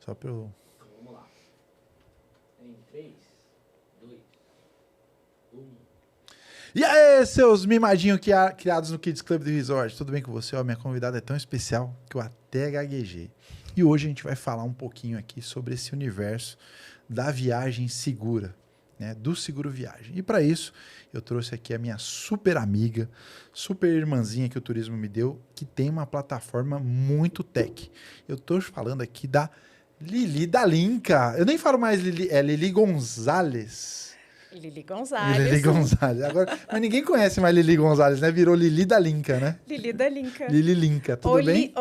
Só pra eu... Então, vamos lá. Em 3, 2, 1. E aí, seus mimadinhos criados no Kids Club do Resort, tudo bem com você? Ó, minha convidada é tão especial que eu até gaguejei. E hoje a gente vai falar um pouquinho aqui sobre esse universo da viagem segura, né? Do seguro viagem. E para isso, eu trouxe aqui a minha super amiga, super irmãzinha que o turismo me deu, que tem uma plataforma muito tech. Eu tô falando aqui da Lili da Linka. Eu nem falo mais Lili, é Lili Gonzalez. Lili Gonzalez. Lili Gonzalez. Agora, mas ninguém conhece mais Lili Gonzalez, né? Virou Lili da Linka, né? Lili da Linka. Lili Linka, tudo bem?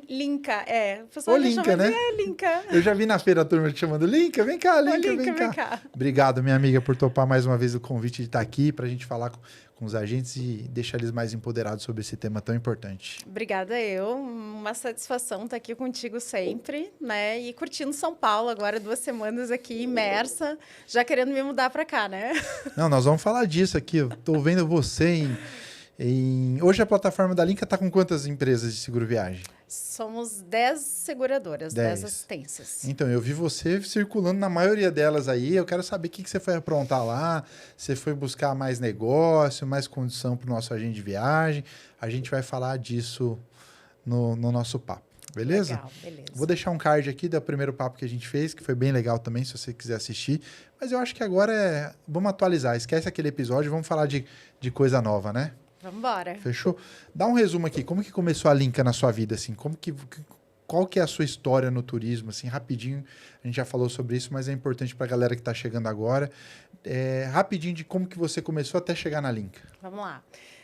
Linka, é. O pessoal Ô, Linka, chama né? de Linka. Eu já vi na feira a turma te chamando Linka, vem cá, Linka, Linka, vem cá. Obrigado, minha amiga, por topar mais uma vez o convite de estar aqui pra gente falar com os agentes e deixar eles mais empoderados sobre esse tema tão importante. Obrigada eu. Uma satisfação estar aqui contigo sempre, né? E curtindo São Paulo agora, 2 semanas aqui imersa, já querendo me mudar para cá, né? Não, nós vamos falar disso aqui. Eu tô vendo você Hoje a plataforma da Linka tá com quantas empresas de seguro viagem? Somos 10 seguradoras, 10 assistências. Então, eu vi você circulando na maioria delas aí. Eu quero saber o que você foi aprontar lá. Você foi buscar mais negócio, mais condição para o nosso agente de viagem. A gente vai falar disso no nosso papo. Beleza? Legal, beleza. Vou deixar um card aqui do primeiro papo que a gente fez, que foi bem legal também, se você quiser assistir. Mas eu acho que agora vamos atualizar. Esquece aquele episódio, vamos falar de coisa nova, né? Vamos embora. Fechou? Dá um resumo aqui. Como que começou a Linka na sua vida, assim? Qual que é a sua história no turismo, assim? Rapidinho, a gente já falou sobre isso, mas é importante para a galera que está chegando agora. Rapidinho de como que você começou até chegar na Linka. Vamos lá.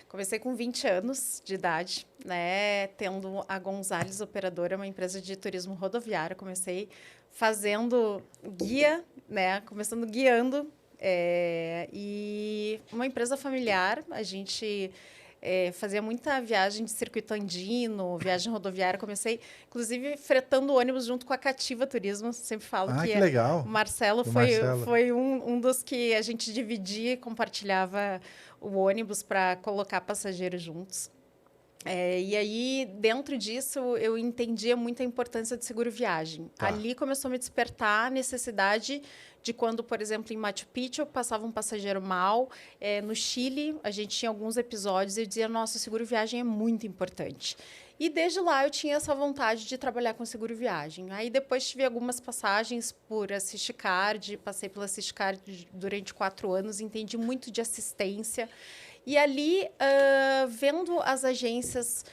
Comecei com 20 anos de idade, né? Tendo a Gonzalez Operadora, uma empresa de turismo rodoviário. Comecei fazendo guia, né? Começando guiando. E uma empresa familiar, a gente fazia muita viagem de circuito andino, viagem rodoviária. Comecei, inclusive, fretando ônibus junto com a Cativa Turismo. Sempre falo que legal. O Marcelo foi um dos que a gente dividia e compartilhava o ônibus para colocar passageiros juntos. E aí, dentro disso, eu entendia muito a importância do seguro viagem. Tá. Ali começou a me despertar a necessidade de quando, por exemplo, em Machu Picchu, passava um passageiro mal. No Chile, a gente tinha alguns episódios e eu dizia, nossa, o seguro viagem é muito importante. E desde lá eu tinha essa vontade de trabalhar com seguro viagem. Aí depois tive algumas passagens por Assist Card, passei pela Assist Card durante 4 anos, entendi muito de assistência. E ali, vendo as agências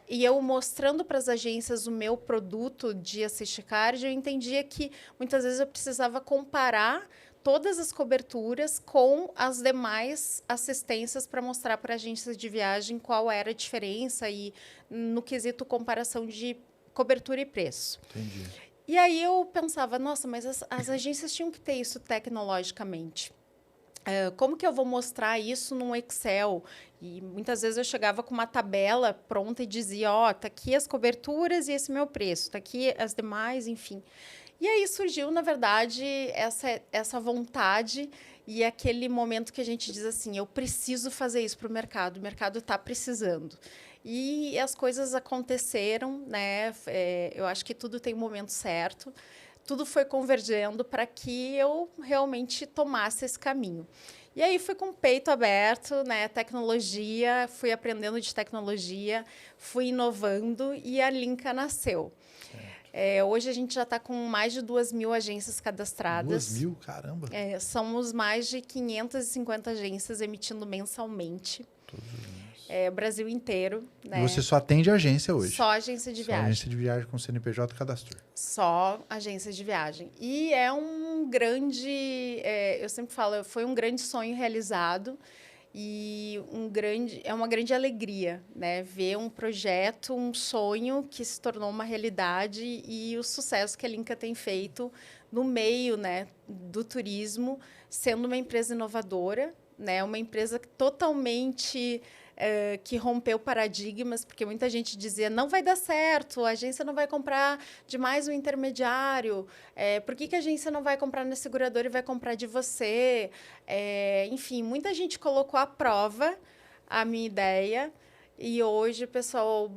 e eu mostrando para as agências o meu produto de Assist Card, eu entendia que muitas vezes eu precisava comparar todas as coberturas com as demais assistências para mostrar para agências de viagem qual era a diferença e no quesito comparação de cobertura e preço. Entendi. E aí eu pensava, nossa, mas as agências tinham que ter isso tecnologicamente. Como que eu vou mostrar isso num Excel? E muitas vezes eu chegava com uma tabela pronta e dizia, tá aqui as coberturas e esse meu preço, tá aqui as demais, enfim. E aí surgiu, na verdade, essa vontade e aquele momento que a gente diz assim, eu preciso fazer isso para o mercado está precisando. E as coisas aconteceram, né? Eu acho que tudo tem um momento certo. Tudo foi convergendo para que eu realmente tomasse esse caminho. E aí fui com o peito aberto, né? Tecnologia, fui aprendendo de tecnologia, fui inovando e a Linka nasceu. Hoje a gente já está com mais de 2.000 agências cadastradas. 2.000? Caramba! Somos mais de 550 agências emitindo mensalmente. Todos os dias. Brasil inteiro. Né? E você só atende agência hoje? Só agência de viagem. Só agência de viagem com CNPJ cadastro. Só agência de viagem. E é um grande... eu sempre falo, foi um grande sonho realizado e é uma grande alegria, né? Ver um projeto, um sonho que se tornou uma realidade e o sucesso que a Linka tem feito no meio, né, do turismo, sendo uma empresa inovadora, né? Uma empresa totalmente... que rompeu paradigmas, porque muita gente dizia, não vai dar certo, a agência não vai comprar de mais um intermediário, por que a agência não vai comprar na seguradora e vai comprar de você? Enfim, muita gente colocou à prova a minha ideia, e hoje o pessoal,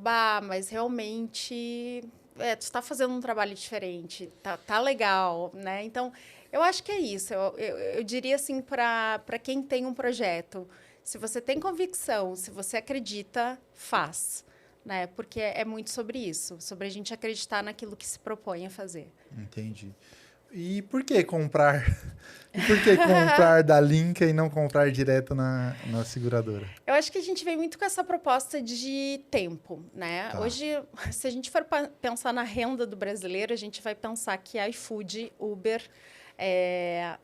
mas realmente tu está fazendo um trabalho diferente, tá legal, né? Então, eu acho que é isso. Eu diria assim para quem tem um projeto, se você tem convicção, se você acredita, faz, né? Porque é muito sobre isso, sobre a gente acreditar naquilo que se propõe a fazer. Entendi. E por que comprar? E por que comprar da Linka e não comprar direto na seguradora? Eu acho que a gente vem muito com essa proposta de tempo, né? Tá. Hoje, se a gente for pensar na renda do brasileiro, a gente vai pensar que iFood, Uber,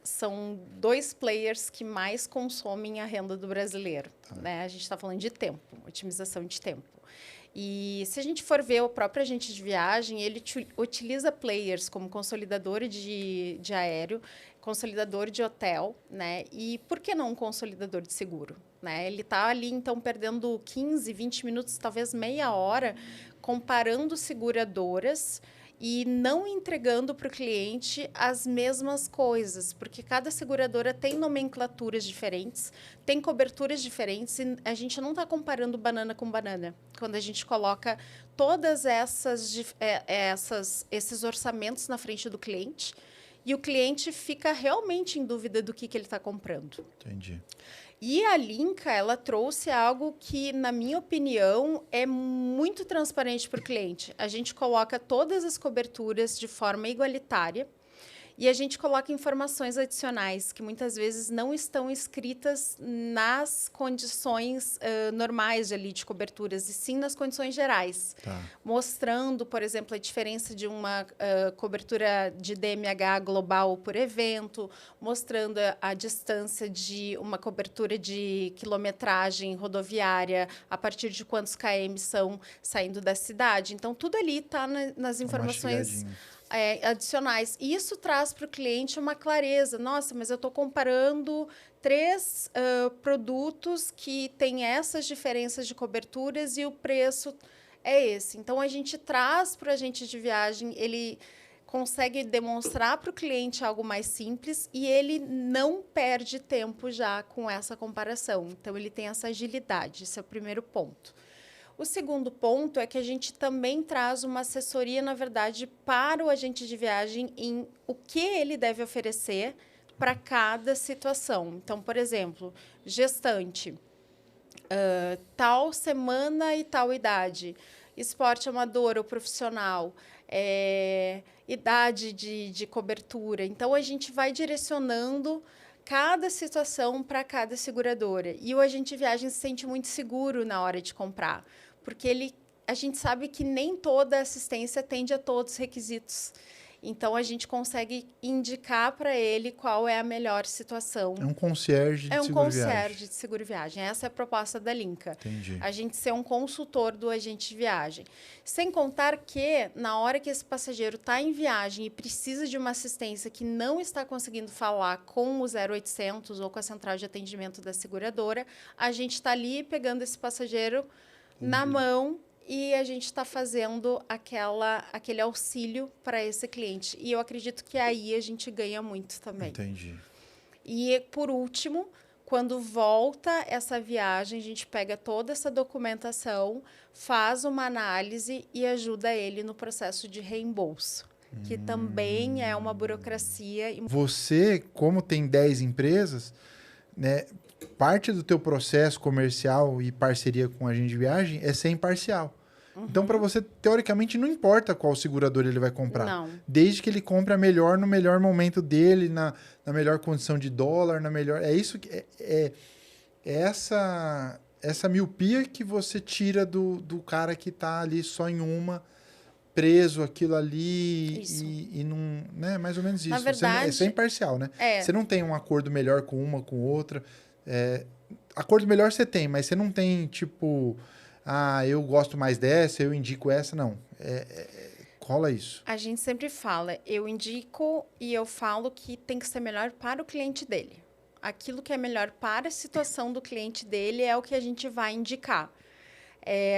são 2 players que mais consomem a renda do brasileiro, né? A gente está falando de tempo, otimização de tempo. E se a gente for ver o próprio agente de viagem, ele utiliza players como consolidador de aéreo, consolidador de hotel, né? E por que não um consolidador de seguro? Né? Ele está ali, então, perdendo 15, 20 minutos, talvez meia hora, comparando seguradoras e não entregando para o cliente as mesmas coisas, porque cada seguradora tem nomenclaturas diferentes, tem coberturas diferentes, e a gente não está comparando banana com banana. Quando a gente coloca todas esses orçamentos na frente do cliente, e o cliente fica realmente em dúvida do que ele está comprando. Entendi. E a Linka, ela trouxe algo que, na minha opinião, é muito transparente para o cliente. A gente coloca todas as coberturas de forma igualitária e a gente coloca informações adicionais que muitas vezes não estão escritas nas condições normais ali de coberturas, e sim nas condições gerais. Tá. Mostrando, por exemplo, a diferença de uma cobertura de DMH global por evento, mostrando a distância de uma cobertura de quilometragem rodoviária, a partir de quantos km são saindo da cidade. Então, tudo ali está nas informações adicionais. E isso traz para o cliente uma clareza. Nossa, mas eu estou comparando 3 produtos que têm essas diferenças de coberturas e o preço é esse. Então, a gente traz para o agente de viagem, ele consegue demonstrar para o cliente algo mais simples e ele não perde tempo já com essa comparação. Então, ele tem essa agilidade. Esse é o primeiro ponto. O segundo ponto é que a gente também traz uma assessoria, na verdade, para o agente de viagem em o que ele deve oferecer para cada situação. Então, por exemplo, gestante, tal semana e tal idade, esporte amador ou profissional, idade de cobertura. Então, a gente vai direcionando cada situação para cada seguradora. E o agente de viagem se sente muito seguro na hora de comprar, porque a gente sabe que nem toda assistência atende a todos os requisitos. Então, a gente consegue indicar para ele qual é a melhor situação. É um concierge de seguro-viagem. É um concierge de seguro-viagem. Essa é a proposta da Linka. Entendi. A gente ser um consultor do agente de viagem. Sem contar que, na hora que esse passageiro está em viagem e precisa de uma assistência que não está conseguindo falar com o 0800 ou com a central de atendimento da seguradora, a gente está ali pegando esse passageiro na mão e a gente está fazendo aquele auxílio para esse cliente. E eu acredito que aí a gente ganha muito também. Entendi. E, por último, quando volta essa viagem, a gente pega toda essa documentação, faz uma análise e ajuda ele no processo de reembolso, que também é uma burocracia. Você, como tem 10 empresas, né, parte do teu processo comercial e parceria com a agente de viagem é ser imparcial. Então, para você, teoricamente, não importa qual segurador ele vai comprar. Não. Desde que ele compre a melhor no melhor momento dele, na melhor condição de dólar, na melhor... É isso que... É essa miopia que você tira do cara que está ali só em uma, preso aquilo ali e não... Né? Mais ou menos isso. Na verdade... Você é imparcial, né? É. Você não tem um acordo melhor com uma, com outra. Acordo melhor você tem, mas você não tem, tipo... eu gosto mais dessa, eu indico essa. Não. Rola isso. A gente sempre fala, eu indico e eu falo que tem que ser melhor para o cliente dele. Aquilo que é melhor para a situação do cliente dele é o que a gente vai indicar.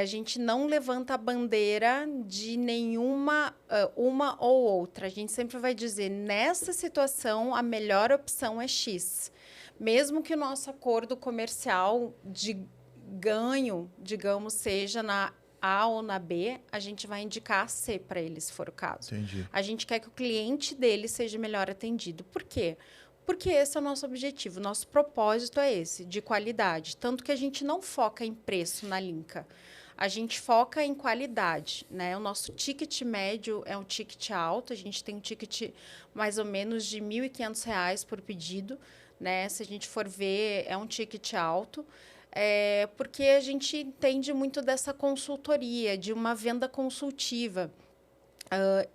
A gente não levanta a bandeira de nenhuma, uma ou outra. A gente sempre vai dizer, nessa situação, a melhor opção é X. Mesmo que o nosso acordo comercial de ganho, digamos, seja na A ou na B, a gente vai indicar a C para ele, se for o caso. Entendi. A gente quer que o cliente dele seja melhor atendido. Por quê? Porque esse é o nosso objetivo, nosso propósito é esse, de qualidade. Tanto que a gente não foca em preço na Linka. A gente foca em qualidade, né? O nosso ticket médio é um ticket alto, a gente tem um ticket mais ou menos de R$ 1.500 por pedido, né? Se a gente for ver, é um ticket alto, porque a gente entende muito dessa consultoria, de uma venda consultiva.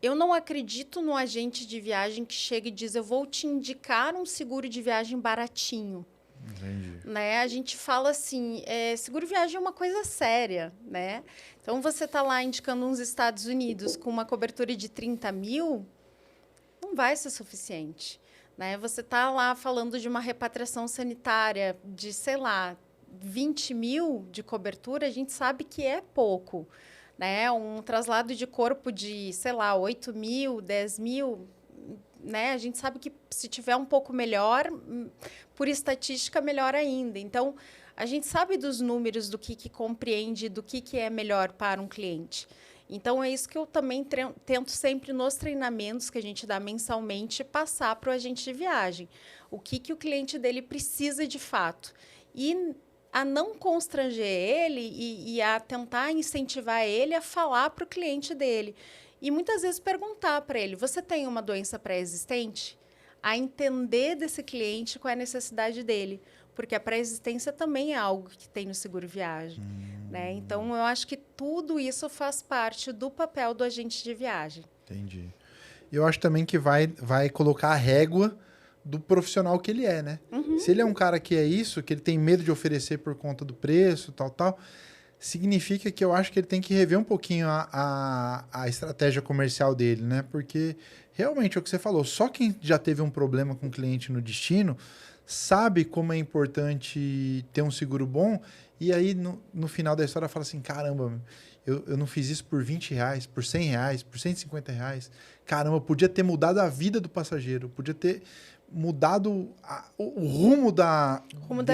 Eu não acredito no agente de viagem que chega e diz, eu vou te indicar um seguro de viagem baratinho. Entendi. Né? A gente fala assim, seguro viagem é uma coisa séria, né? Então, você está lá indicando uns Estados Unidos com uma cobertura de 30 mil, não vai ser suficiente, né? Você está lá falando de uma repatriação sanitária de, sei lá, 20 mil de cobertura, a gente sabe que é pouco, né? Um traslado de corpo de, sei lá, 8 mil, 10 mil... Né? A gente sabe que se tiver um pouco melhor, por estatística, melhor ainda. Então, a gente sabe dos números, do que compreende, do que é melhor para um cliente. Então, é isso que eu também tento sempre nos treinamentos que a gente dá mensalmente, passar para o agente de viagem. O que o cliente dele precisa de fato. E a não constranger ele e a tentar incentivar ele a falar para o cliente dele. E muitas vezes perguntar para ele, você tem uma doença pré-existente? A entender desse cliente qual é a necessidade dele. Porque a pré-existência também é algo que tem no seguro viagem. Né? Então, eu acho que tudo isso faz parte do papel do agente de viagem. Entendi. Eu acho também que vai colocar a régua do profissional que ele é, né? Uhum. Se ele é um cara que é isso, que ele tem medo de oferecer por conta do preço, tal... significa que eu acho que ele tem que rever um pouquinho a estratégia comercial dele, né? Porque realmente é o que você falou, só quem já teve um problema com o cliente no destino sabe como é importante ter um seguro bom, e aí no final da história fala assim, caramba, eu não fiz isso por R$20, por R$100, por R$150. Caramba, podia ter mudado a vida do passageiro, podia ter mudado o rumo da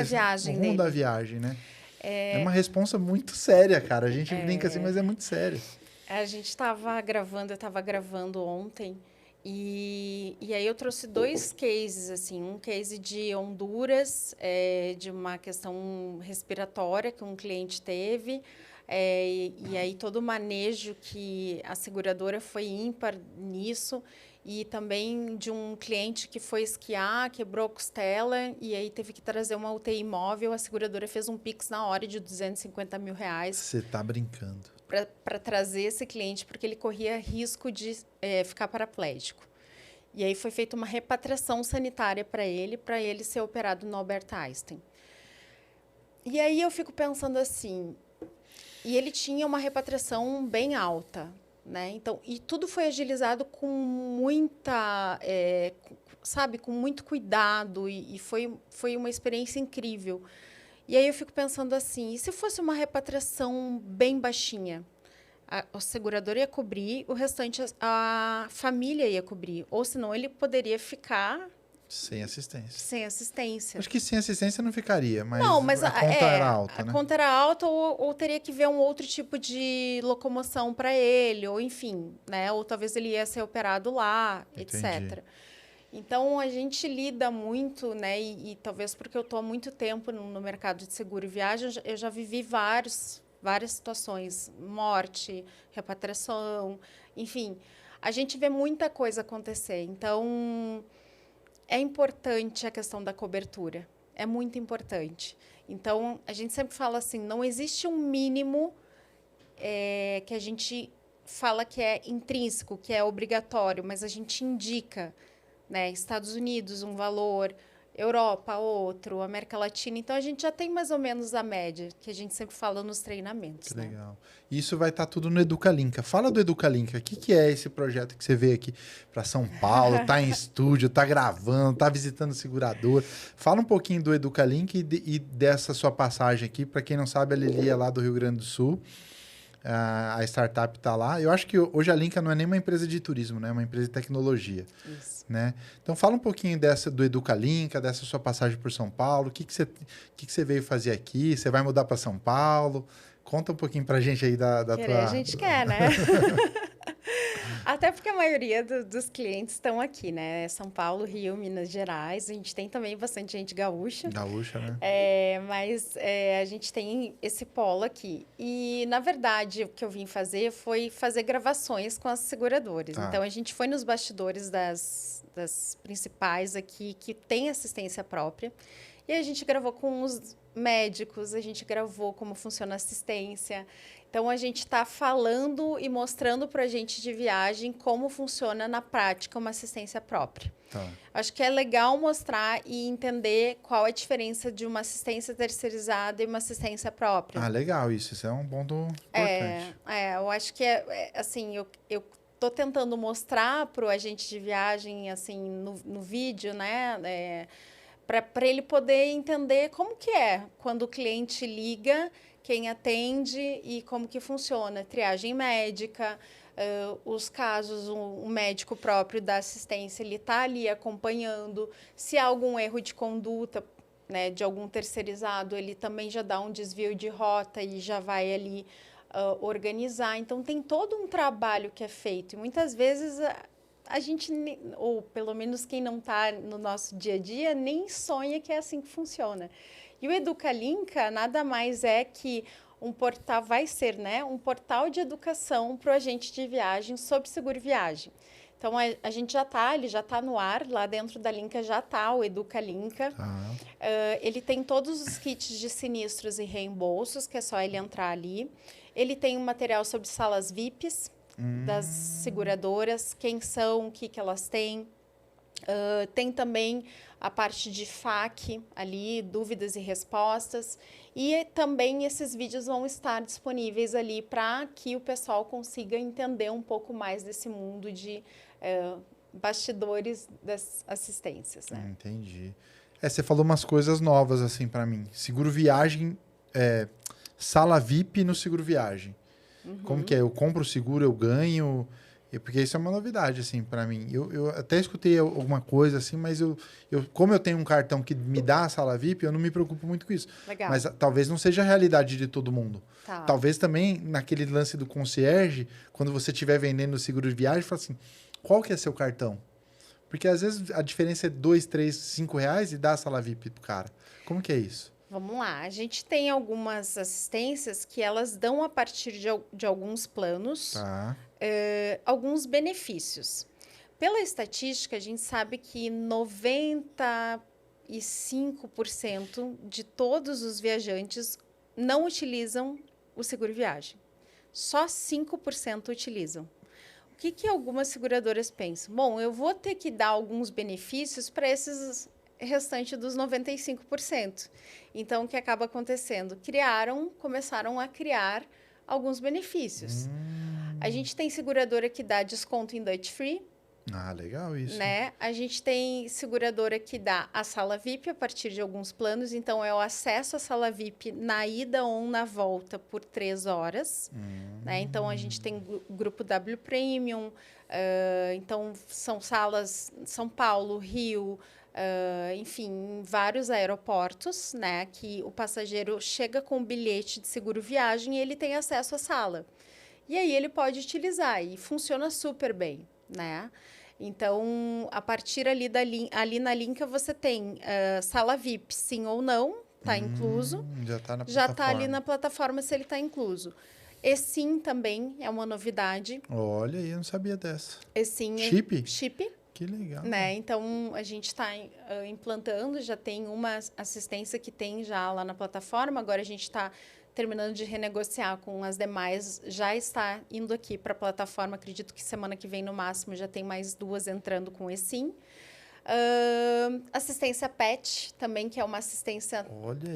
viagem o rumo dele. da viagem, né? É uma responsa muito séria, cara. A gente brinca assim, mas é muito sério. A gente estava gravando, eu estava gravando ontem, e aí eu trouxe 2 cases, assim, um case de Honduras, de uma questão respiratória que um cliente teve, e aí todo o manejo que a seguradora foi ímpar nisso, e também de um cliente que foi esquiar, quebrou a costela e aí teve que trazer uma UTI móvel. A seguradora fez um Pix na hora de R$250 mil. Você tá brincando. Para trazer esse cliente, porque ele corria risco de ficar paraplégico. E aí foi feita uma repatriação sanitária para ele ser operado no Albert Einstein. E aí eu fico pensando assim, e ele tinha uma repatriação bem alta, né? Então, e tudo foi agilizado com muita, com muito cuidado, e foi uma experiência incrível. E aí eu fico pensando assim, e se fosse uma repatriação bem baixinha? A seguradora ia cobrir, o restante a família ia cobrir, ou senão ele poderia ficar sem assistência. Sem assistência. Acho que sem assistência não ficaria, mas, não, mas a conta era alta, a né? A conta era alta ou teria que ver um outro tipo de locomoção para ele, ou enfim, né? Ou talvez ele ia ser operado lá, Entendi. etc. Então, a gente lida muito, né? E talvez porque eu estou há muito tempo no mercado de seguro e viagem, eu já vivi várias situações, morte, repatriação, enfim. A gente vê muita coisa acontecer. Então, é importante a questão da cobertura. É muito importante. Então, a gente sempre fala assim, não existe um mínimo que a gente fala que é intrínseco, que é obrigatório, mas a gente indica, né? Estados Unidos, um valor, Europa, outro, América Latina. Então, a gente já tem mais ou menos a média, que a gente sempre fala nos treinamentos. Que né? legal. Isso vai estar tudo no Educalinka. Fala do Educalinka. O que é esse projeto que você veio aqui para São Paulo, tá em estúdio, tá gravando, tá visitando o segurador. Fala um pouquinho do Educalinka e dessa sua passagem aqui. Para quem não sabe, a Lili é lá do Rio Grande do Sul. A startup está lá. Eu acho que hoje a Linka não é nem uma empresa de turismo, né? É uma empresa de tecnologia. Isso. Né? Então, fala um pouquinho do Educalinka, dessa sua passagem por São Paulo. O que você veio fazer aqui? Você vai mudar para São Paulo? Conta um pouquinho pra gente aí da Querer, tua... a gente quer, né? Até porque a maioria dos clientes estão aqui, né? São Paulo, Rio, Minas Gerais. A gente tem também bastante gente gaúcha. Gaúcha, né? Mas a gente tem esse polo aqui. E, na verdade, o que eu vim fazer foi fazer gravações com as seguradoras. Tá. Então, a gente foi nos bastidores das principais aqui, que tem assistência própria. E a gente gravou com os médicos, a gente gravou como funciona a assistência. Então, a gente está falando e mostrando para a gente de viagem como funciona na prática uma assistência própria. Tá. Acho que é legal mostrar e entender qual a diferença de uma assistência terceirizada e uma assistência própria. Ah, legal isso. Isso é um ponto importante. Eu acho que assim, eu tô tentando mostrar para o agente de viagem, assim, no vídeo, né? Para ele poder entender como que é quando o cliente liga, quem atende e como que funciona. Triagem médica, os casos, um médico próprio da assistência, ele está ali acompanhando. Se há algum erro de conduta, né, de algum terceirizado, ele também já dá um desvio de rota e já vai ali organizar. Então, tem todo um trabalho que é feito. E muitas vezes a gente, ou pelo menos quem não está no nosso dia a dia, nem sonha que é assim que funciona. E o Educalinka nada mais é que um portal, vai ser, né, um portal de educação para o agente de viagem sobre seguro viagem. Então, a gente ele já está no ar, lá dentro da Linka já está o Educalinka. Tá. Ele tem todos os kits de sinistros e reembolsos, que é só ele entrar ali. Ele tem um material sobre salas VIPs das seguradoras, quem são, o que elas têm. Tem também a parte de FAQ ali, dúvidas e respostas. E também esses vídeos vão estar disponíveis ali para que o pessoal consiga entender um pouco mais desse mundo de bastidores das assistências, né? Entendi. Você falou umas coisas novas assim para mim. Seguro viagem, sala VIP no seguro viagem. Como que é? Eu compro o seguro, eu ganho... Porque isso é uma novidade, assim, para mim. Eu até escutei alguma coisa, assim, mas como eu tenho um cartão que me dá a sala VIP, eu não me preocupo muito com isso. Legal. Mas talvez não seja a realidade de todo mundo. Tá. Talvez também, naquele lance do concierge, quando você estiver vendendo o seguro de viagem, fala assim, qual que é seu cartão? Porque às vezes a diferença é 2, 3, 5 reais e dá a sala VIP pro cara. Como que é isso? Vamos lá. A gente tem algumas assistências que elas dão a partir de alguns planos, Tá. alguns benefícios. Pela estatística, a gente sabe que 95% de todos os viajantes não utilizam o seguro viagem. Só 5% utilizam. O que algumas seguradoras pensam? Bom, eu vou ter que dar alguns benefícios para esses restante dos 95%. Então, o que acaba acontecendo? Começaram a criar alguns benefícios. A gente tem seguradora que dá desconto em Dutch Free. Ah, legal isso. Né? A gente tem seguradora que dá a sala VIP a partir de alguns planos. Então, é o acesso à sala VIP na ida ou na volta por 3 horas. Né? Então, a gente tem o grupo W Premium. Então, são salas São Paulo, Rio... enfim, vários aeroportos, né, que o passageiro chega com o bilhete de seguro viagem e ele tem acesso à sala. E aí ele pode utilizar e funciona super bem, né? Então, a partir ali na Linka você tem sala VIP, sim ou não, está incluso. Já está na plataforma. Já está ali na plataforma se ele está incluso. eSIM também é uma novidade. Olha aí, eu não sabia dessa. eSIM Chip? Chip. Que legal. Né? Então, a gente está implantando, já tem uma assistência que tem já lá na plataforma, agora a gente está terminando de renegociar com as demais, já está indo aqui para a plataforma, acredito que semana que vem, no máximo, já tem mais 2 entrando com eSIM. Assistência PET, também, que é uma assistência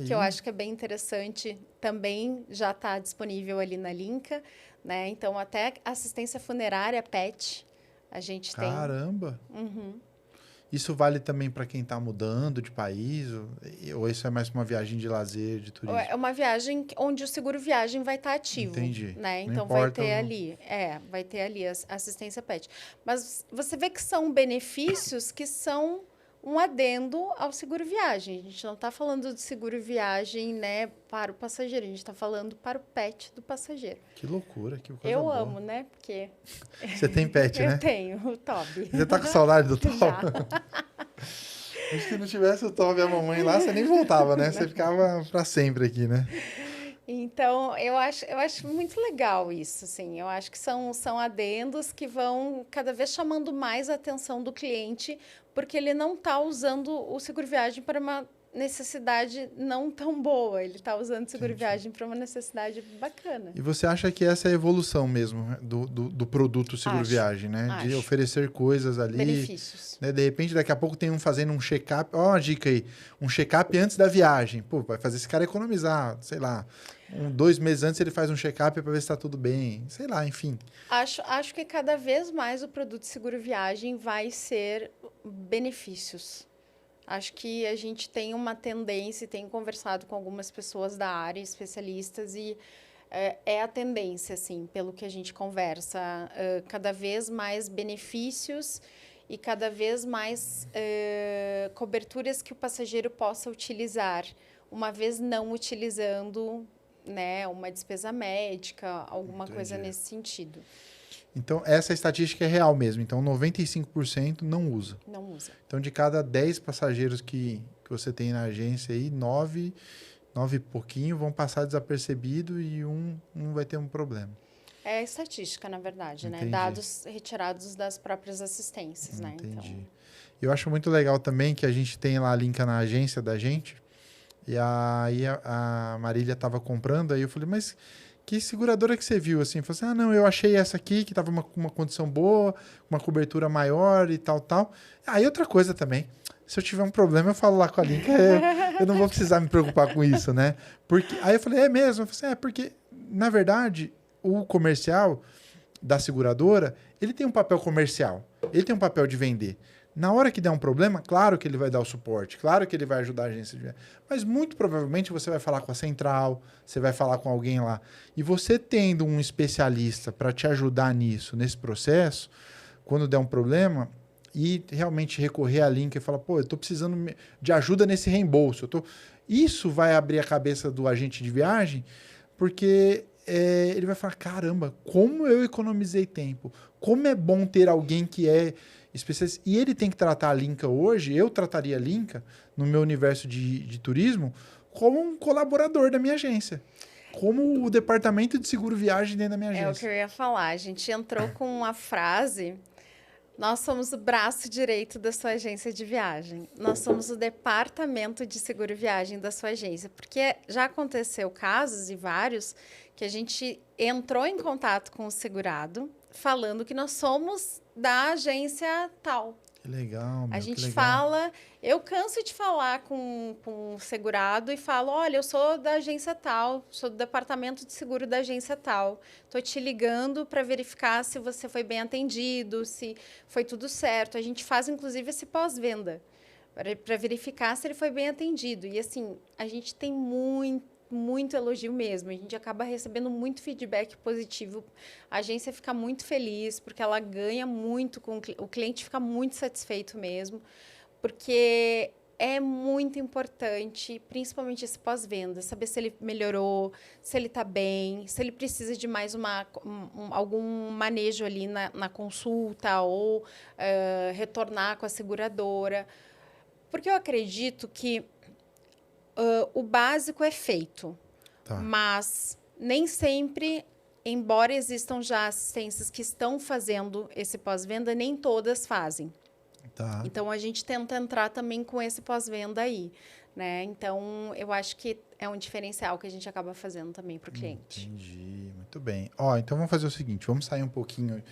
que eu acho que é bem interessante, também já está disponível ali na Linka, né? Então, até assistência funerária PET, a gente tem. Caramba! Uhum. Isso vale também para quem está mudando de país? Ou isso é mais uma viagem de lazer, de turismo? É uma viagem onde o seguro viagem vai estar ativo. Entendi. Né? Não então, importa vai ter ali a assistência PET. Mas você vê que são benefícios que são um adendo ao seguro viagem. A gente não está falando de seguro viagem, né, para o passageiro, a gente está falando para o pet do passageiro. Que loucura, que coisa Eu boa. amo, né? Porque Você tem pet, né? eu tenho, o Toby. Você tá com saudade do Toby? Já. Acho que se não tivesse o Toby e a mamãe lá, você nem voltava, né? Você ficava para sempre aqui, né? Então, eu acho muito legal isso, assim. Eu acho que são adendos que vão cada vez chamando mais a atenção do cliente, porque ele não está usando o seguro viagem para uma necessidade não tão boa. Ele está usando o seguro viagem para uma necessidade bacana. E você acha que essa é a evolução mesmo, né, do produto seguro Acho, viagem, né? De acho. oferecer coisas ali. Benefícios. Né? De repente, daqui a pouco tem um fazendo um check-up. Ó, uma dica aí. Um check-up antes da viagem. Pô, vai fazer esse cara economizar, sei lá. 2 meses antes ele faz um check-up para ver se está tudo bem. Sei lá, enfim. Acho que cada vez mais o produto seguro viagem vai ser benefícios. Acho que a gente tem uma tendência, tem conversado com algumas pessoas da área, especialistas, e é a tendência, assim, pelo que a gente conversa, cada vez mais benefícios e cada vez mais coberturas que o passageiro possa utilizar, uma vez não utilizando, né, uma despesa médica, alguma coisa nesse sentido. Então, essa estatística é real mesmo. Então, 95% não usa. Não usa. Então, de cada 10 passageiros que você tem na agência aí, 9 e pouquinho vão passar desapercebido e um vai ter um problema. É estatística, na verdade, Entendi. né? Dados retirados das próprias assistências, né? Entendi. Então, Eu acho muito legal também que a gente tem lá a Linka na agência da gente. E aí a Marília estava comprando, aí eu falei, mas que seguradora que você viu? Assim, falei assim, não, eu achei essa aqui, que estava com uma condição boa, uma cobertura maior e tal. Aí outra coisa também, se eu tiver um problema, eu falo lá com a Linka, eu não vou precisar me preocupar com isso, né? Porque, aí eu falei, é mesmo? Eu falei assim, porque, na verdade, o comercial da seguradora, ele tem um papel comercial, ele tem um papel de vender. Na hora que der um problema, claro que ele vai dar o suporte, claro que ele vai ajudar a agência de viagem, mas muito provavelmente você vai falar com a central, você vai falar com alguém lá. E você tendo um especialista para te ajudar nisso, nesse processo, quando der um problema, e realmente recorrer à Linka e falar, pô, eu estou precisando de ajuda nesse reembolso. Isso vai abrir a cabeça do agente de viagem, porque ele vai falar, caramba, como eu economizei tempo, como é bom ter alguém que é especialista. E ele tem que tratar a Linka hoje, eu trataria a Linka, no meu universo de turismo, como um colaborador da minha agência. Como o departamento de seguro viagem dentro da minha agência. é o que eu ia falar. A gente entrou com uma frase: nós somos o braço direito da sua agência de viagem. Nós somos o departamento de seguro viagem da sua agência. Porque já aconteceu casos, e vários, que a gente entrou em contato com o segurado, falando que nós somos da agência tal. Que legal, meu, A gente que legal. fala, eu canso de falar com o segurado e falo, olha, eu sou da agência tal, sou do departamento de seguro da agência tal. Estou te ligando para verificar se você foi bem atendido, se foi tudo certo. A gente faz, inclusive, esse pós-venda, para verificar se ele foi bem atendido. E, assim, a gente tem muito elogio mesmo. A gente acaba recebendo muito feedback positivo. A agência fica muito feliz, porque ela ganha muito, o cliente fica muito satisfeito mesmo, porque é muito importante, principalmente esse pós-venda, saber se ele melhorou, se ele está bem, se ele precisa de mais algum manejo ali na consulta ou retornar com a seguradora. Porque eu acredito que o básico é feito, Tá. mas nem sempre, embora existam já assistências que estão fazendo esse pós-venda, nem todas fazem. Tá. Então, a gente tenta entrar também com esse pós-venda aí, né? Então, eu acho que é um diferencial que a gente acaba fazendo também para o cliente. Entendi, muito bem. Então vamos fazer o seguinte, vamos sair um pouquinho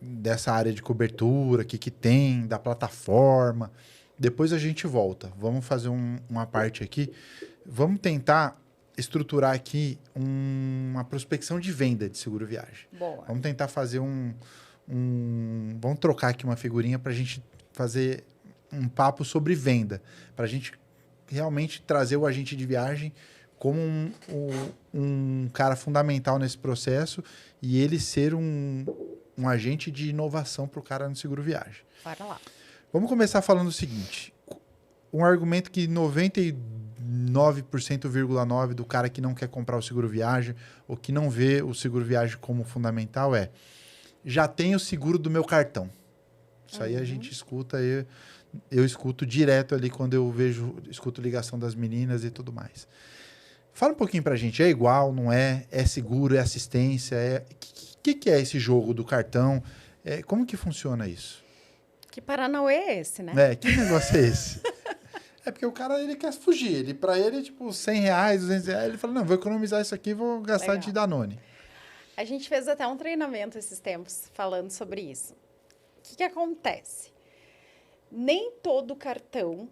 dessa área de cobertura, o que tem, da plataforma. Depois a gente volta. Vamos fazer uma parte aqui. Vamos tentar estruturar aqui uma prospecção de venda de seguro viagem. Boa. Vamos tentar fazer vamos trocar aqui uma figurinha para a gente fazer um papo sobre venda. Para a gente realmente trazer o agente de viagem como um cara fundamental nesse processo e ele ser um agente de inovação para o cara no seguro viagem. Para lá. Vamos começar falando o seguinte. Um argumento que 99,9% do cara que não quer comprar o seguro viagem ou que não vê o seguro viagem como fundamental é: já tenho o seguro do meu cartão. Isso aí a gente escuta, eu escuto direto ali quando eu escuto ligação das meninas e tudo mais. Fala um pouquinho pra gente, é igual, não é? É seguro, é assistência? Que é esse jogo do cartão? Como que funciona isso? Que Paranauê é esse, né? Que negócio é esse? É porque o cara, ele quer fugir. Pra ele, tipo, R$100, R$200. Ele fala, não, vou economizar isso aqui e vou gastar Legal. de Danone. A gente fez até um treinamento esses tempos falando sobre isso. O que acontece? Nem todo cartão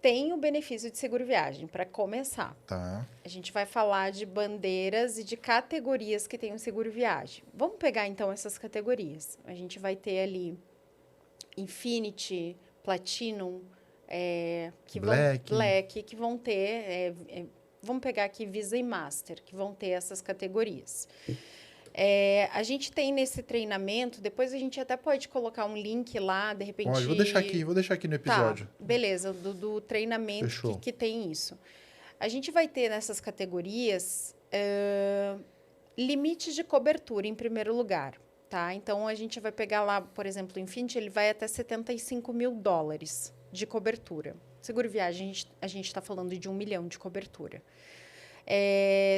tem o benefício de seguro viagem, para começar. Tá. A gente vai falar de bandeiras e de categorias que tem o seguro viagem. Vamos pegar, então, essas categorias. A gente vai ter ali Infinity, Platinum, Black, que vão ter... vamos pegar aqui Visa e Master, que vão ter essas categorias. A gente tem nesse treinamento, depois a gente até pode colocar um link lá, de repente... Pode, vou deixar aqui no episódio. Tá, beleza, do treinamento que tem isso. A gente vai ter nessas categorias limites de cobertura, em primeiro lugar, tá? Então, a gente vai pegar lá, por exemplo, o Infinity, ele vai até $75 mil de cobertura. Seguro viagem, a gente está falando de 1 milhão de cobertura.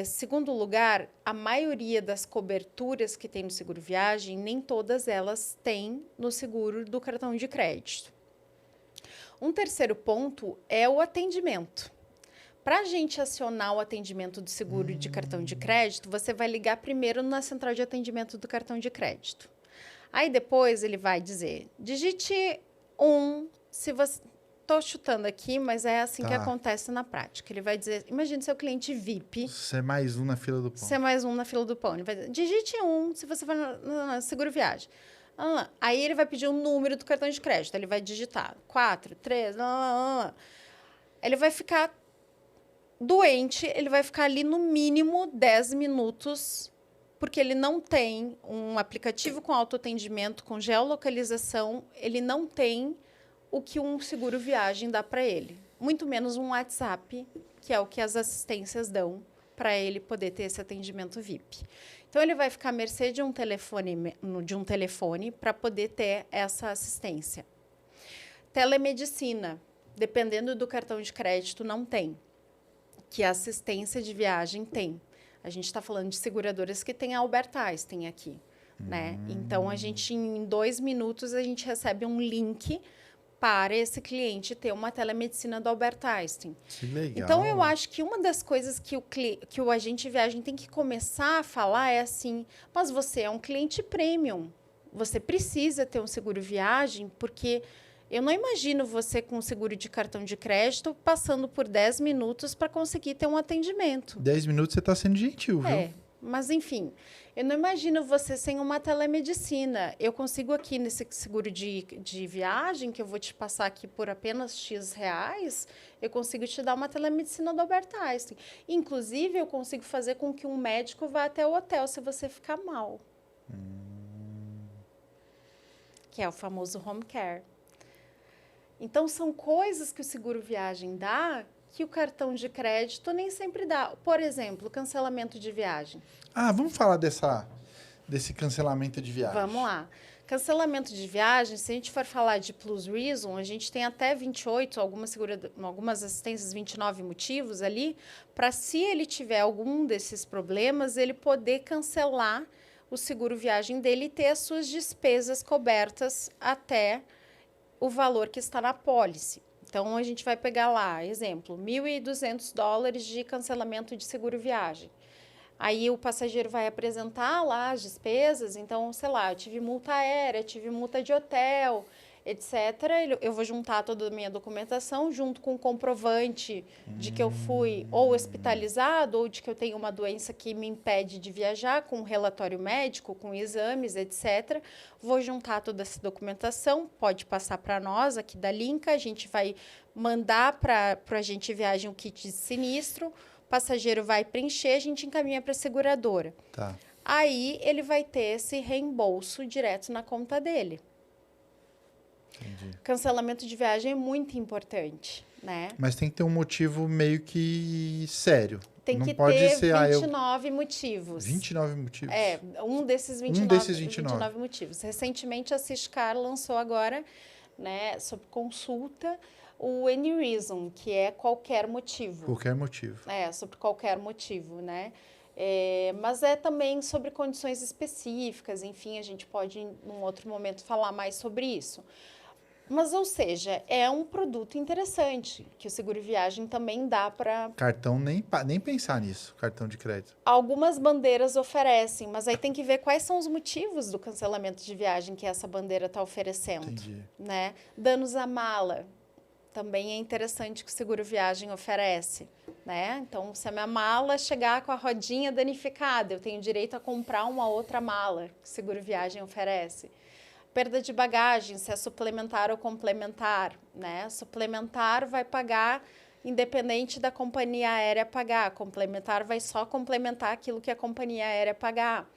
Segundo lugar, a maioria das coberturas que tem no seguro viagem, nem todas elas têm no seguro do cartão de crédito. Um terceiro ponto é o atendimento. Para a gente acionar o atendimento do seguro de cartão de crédito, você vai ligar primeiro na central de atendimento do cartão de crédito. Aí depois ele vai dizer, digite 1, se você... Estou chutando aqui, mas é assim que acontece na prática. Ele vai dizer, imagine seu cliente VIP. Você é mais um na fila do pão. Você é mais um na fila do pão. Ele vai dizer, digite 1 se você for no seguro viagem. Aí ele vai pedir o número do cartão de crédito. Ele vai digitar 4, 3, Ele vai ficar doente, ele vai ficar ali no mínimo 10 minutos, porque ele não tem um aplicativo com autoatendimento, com geolocalização, ele não tem o que um seguro viagem dá para ele. Muito menos um WhatsApp, que é o que as assistências dão para ele poder ter esse atendimento VIP. Então, ele vai ficar à mercê de um telefone para poder ter essa assistência. Telemedicina, dependendo do cartão de crédito, não tem, que a assistência de viagem tem. A gente está falando de seguradoras que tem a Albert Einstein aqui, né? Então, em 2 minutos, a gente recebe um link para esse cliente ter uma telemedicina do Albert Einstein. Que legal. Então, eu acho que uma das coisas que o agente de viagem tem que começar a falar é assim, mas você é um cliente premium, você precisa ter um seguro viagem, porque eu não imagino você com um seguro de cartão de crédito passando por 10 minutos para conseguir ter um atendimento. 10 minutos você está sendo gentil, viu? Mas, enfim, eu não imagino você sem uma telemedicina. Eu consigo aqui nesse seguro de viagem, que eu vou te passar aqui por apenas X reais, eu consigo te dar uma telemedicina do Albert Einstein. Inclusive, eu consigo fazer com que um médico vá até o hotel se você ficar mal. Que é o famoso home care. Então, são coisas que o seguro viagem dá que o cartão de crédito nem sempre dá. Por exemplo, cancelamento de viagem. Vamos falar desse cancelamento de viagem. Vamos lá. Cancelamento de viagem, se a gente for falar de plus reason, a gente tem até 28, algumas assistências, 29 motivos ali, para se ele tiver algum desses problemas, ele poder cancelar o seguro viagem dele e ter as suas despesas cobertas até o valor que está na apólice. Então, a gente vai pegar lá, exemplo, $1.200 de cancelamento de seguro viagem. Aí, o passageiro vai apresentar lá as despesas. Então, sei lá, eu tive multa aérea, tive multa de hotel, etc. Eu vou juntar toda a minha documentação junto com o comprovante de que eu fui ou hospitalizado ou de que eu tenho uma doença que me impede de viajar, com um relatório médico, com exames, etc. Vou juntar toda essa documentação, pode passar para nós aqui da Linka, a gente vai mandar para o agente de viagem o kit de sinistro, o passageiro vai preencher, a gente encaminha para a seguradora. Tá. Aí ele vai ter esse reembolso direto na conta dele. Entendi. Cancelamento de viagem é muito importante, né? Mas tem que ter um motivo meio que sério. Tem Não que pode ter ser, 29 motivos. 29 motivos. É, um desses 29, Um desses 29. motivos. Recentemente, a Ciscar lançou agora, né, sob consulta, o Any Reason, que é qualquer motivo. Qualquer motivo. É, sobre qualquer motivo, né? É, mas é também sobre condições específicas, enfim, a gente pode, em um outro momento, falar mais sobre isso. Mas, ou seja, é um produto interessante, que o seguro viagem também dá para... Cartão, nem pensar nisso, cartão de crédito. Algumas bandeiras oferecem, mas aí tem que ver quais são os motivos do cancelamento de viagem que essa bandeira está oferecendo. Entendi. Né? Danos à mala, também é interessante que o seguro viagem oferece. Né? Então, se a minha mala chegar com a rodinha danificada, eu tenho direito a comprar uma outra mala que o seguro viagem oferece. Perda de bagagem, se é suplementar ou complementar, né? Suplementar vai pagar independente da companhia aérea pagar. Complementar vai só complementar aquilo que a companhia aérea pagar.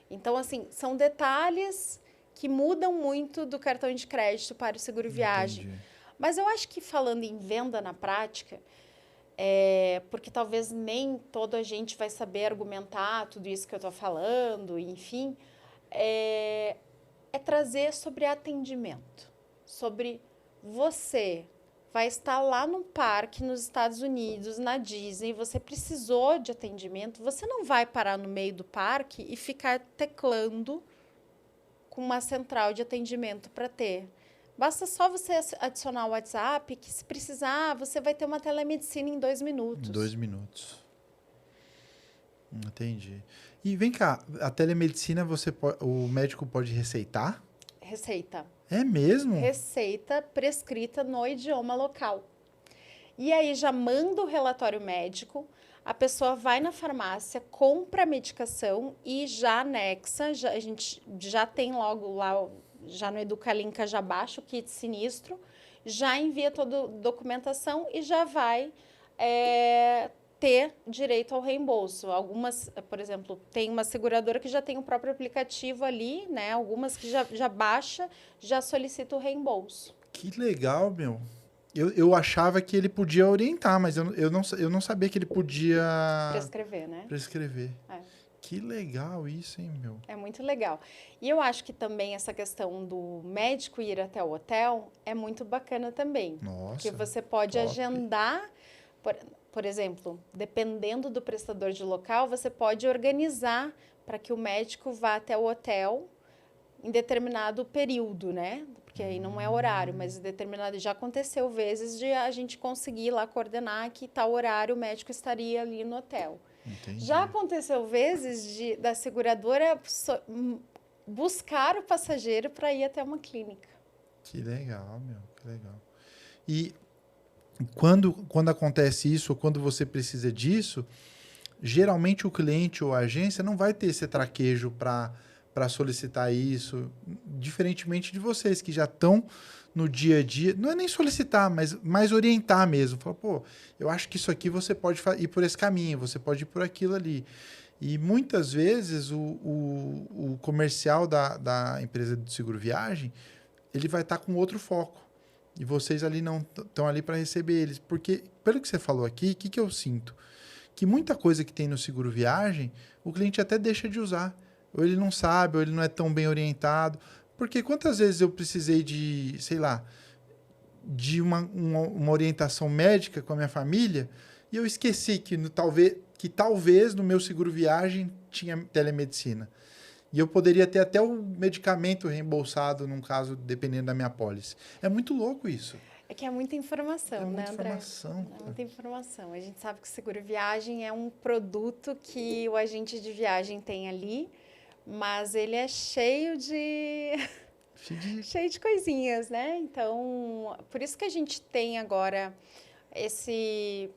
Então, assim, são detalhes que mudam muito do cartão de crédito para o seguro viagem. Entendi. Mas eu acho que falando em venda na prática, porque talvez nem toda a gente vai saber argumentar tudo isso que eu estou falando, enfim, é trazer sobre atendimento, sobre você vai estar lá no parque nos Estados Unidos, na Disney, você precisou de atendimento, você não vai parar no meio do parque e ficar teclando com uma central de atendimento para ter. Basta só você adicionar o WhatsApp, que se precisar, você vai ter uma telemedicina em 2 minutos. 2 minutos. Entendi. E vem cá, a telemedicina o médico pode receitar? Receita. É mesmo? Receita prescrita no idioma local. E aí já manda o relatório médico, a pessoa vai na farmácia, compra a medicação e já anexa, a gente já tem logo lá, já no Educalinka já baixa o kit sinistro, já envia toda a documentação e já vai ter direito ao reembolso. Algumas, por exemplo, tem uma seguradora que já tem o próprio aplicativo ali, né? Algumas que já baixa, já solicita o reembolso. Que legal, meu. Eu achava que ele podia orientar, mas eu não sabia que ele podia... Prescrever, né? Prescrever. É. Que legal isso, hein, meu? É muito legal. E eu acho que também essa questão do médico ir até o hotel é muito bacana também. Nossa, porque você pode top. agendar... Por exemplo, dependendo do prestador de local, você pode organizar para que o médico vá até o hotel em determinado período, né? Porque aí não é horário, mas determinado. Já aconteceu vezes de a gente conseguir lá coordenar que tal horário o médico estaria ali no hotel. Entendi. Já aconteceu vezes da seguradora buscar o passageiro para ir até uma clínica. Que legal, meu, que legal. E quando acontece isso, ou quando você precisa disso, geralmente o cliente ou a agência não vai ter esse traquejo para solicitar isso, diferentemente de vocês que já estão no dia a dia, não é nem solicitar, mas mais orientar mesmo. Falar, pô, eu acho que isso aqui você pode ir por esse caminho, você pode ir por aquilo ali. E muitas vezes o comercial da empresa de seguro viagem, ele vai estar com outro foco. E vocês ali não estão ali para receber eles. Porque, pelo que você falou aqui, o que eu sinto? Que muita coisa que tem no seguro viagem, o cliente até deixa de usar. Ou ele não sabe, ou ele não é tão bem orientado. Porque quantas vezes eu precisei de, sei lá, de uma orientação médica com a minha família e eu esqueci que talvez no meu seguro viagem tinha telemedicina. E eu poderia ter até o medicamento reembolsado, num caso, dependendo da minha pólice. É muito louco isso. É que é muita informação, né, André? Informação. É muita informação. A gente sabe que o seguro viagem é um produto que o agente de viagem tem ali, mas ele é cheio de coisinhas, né? Então, por isso que a gente tem agora esse,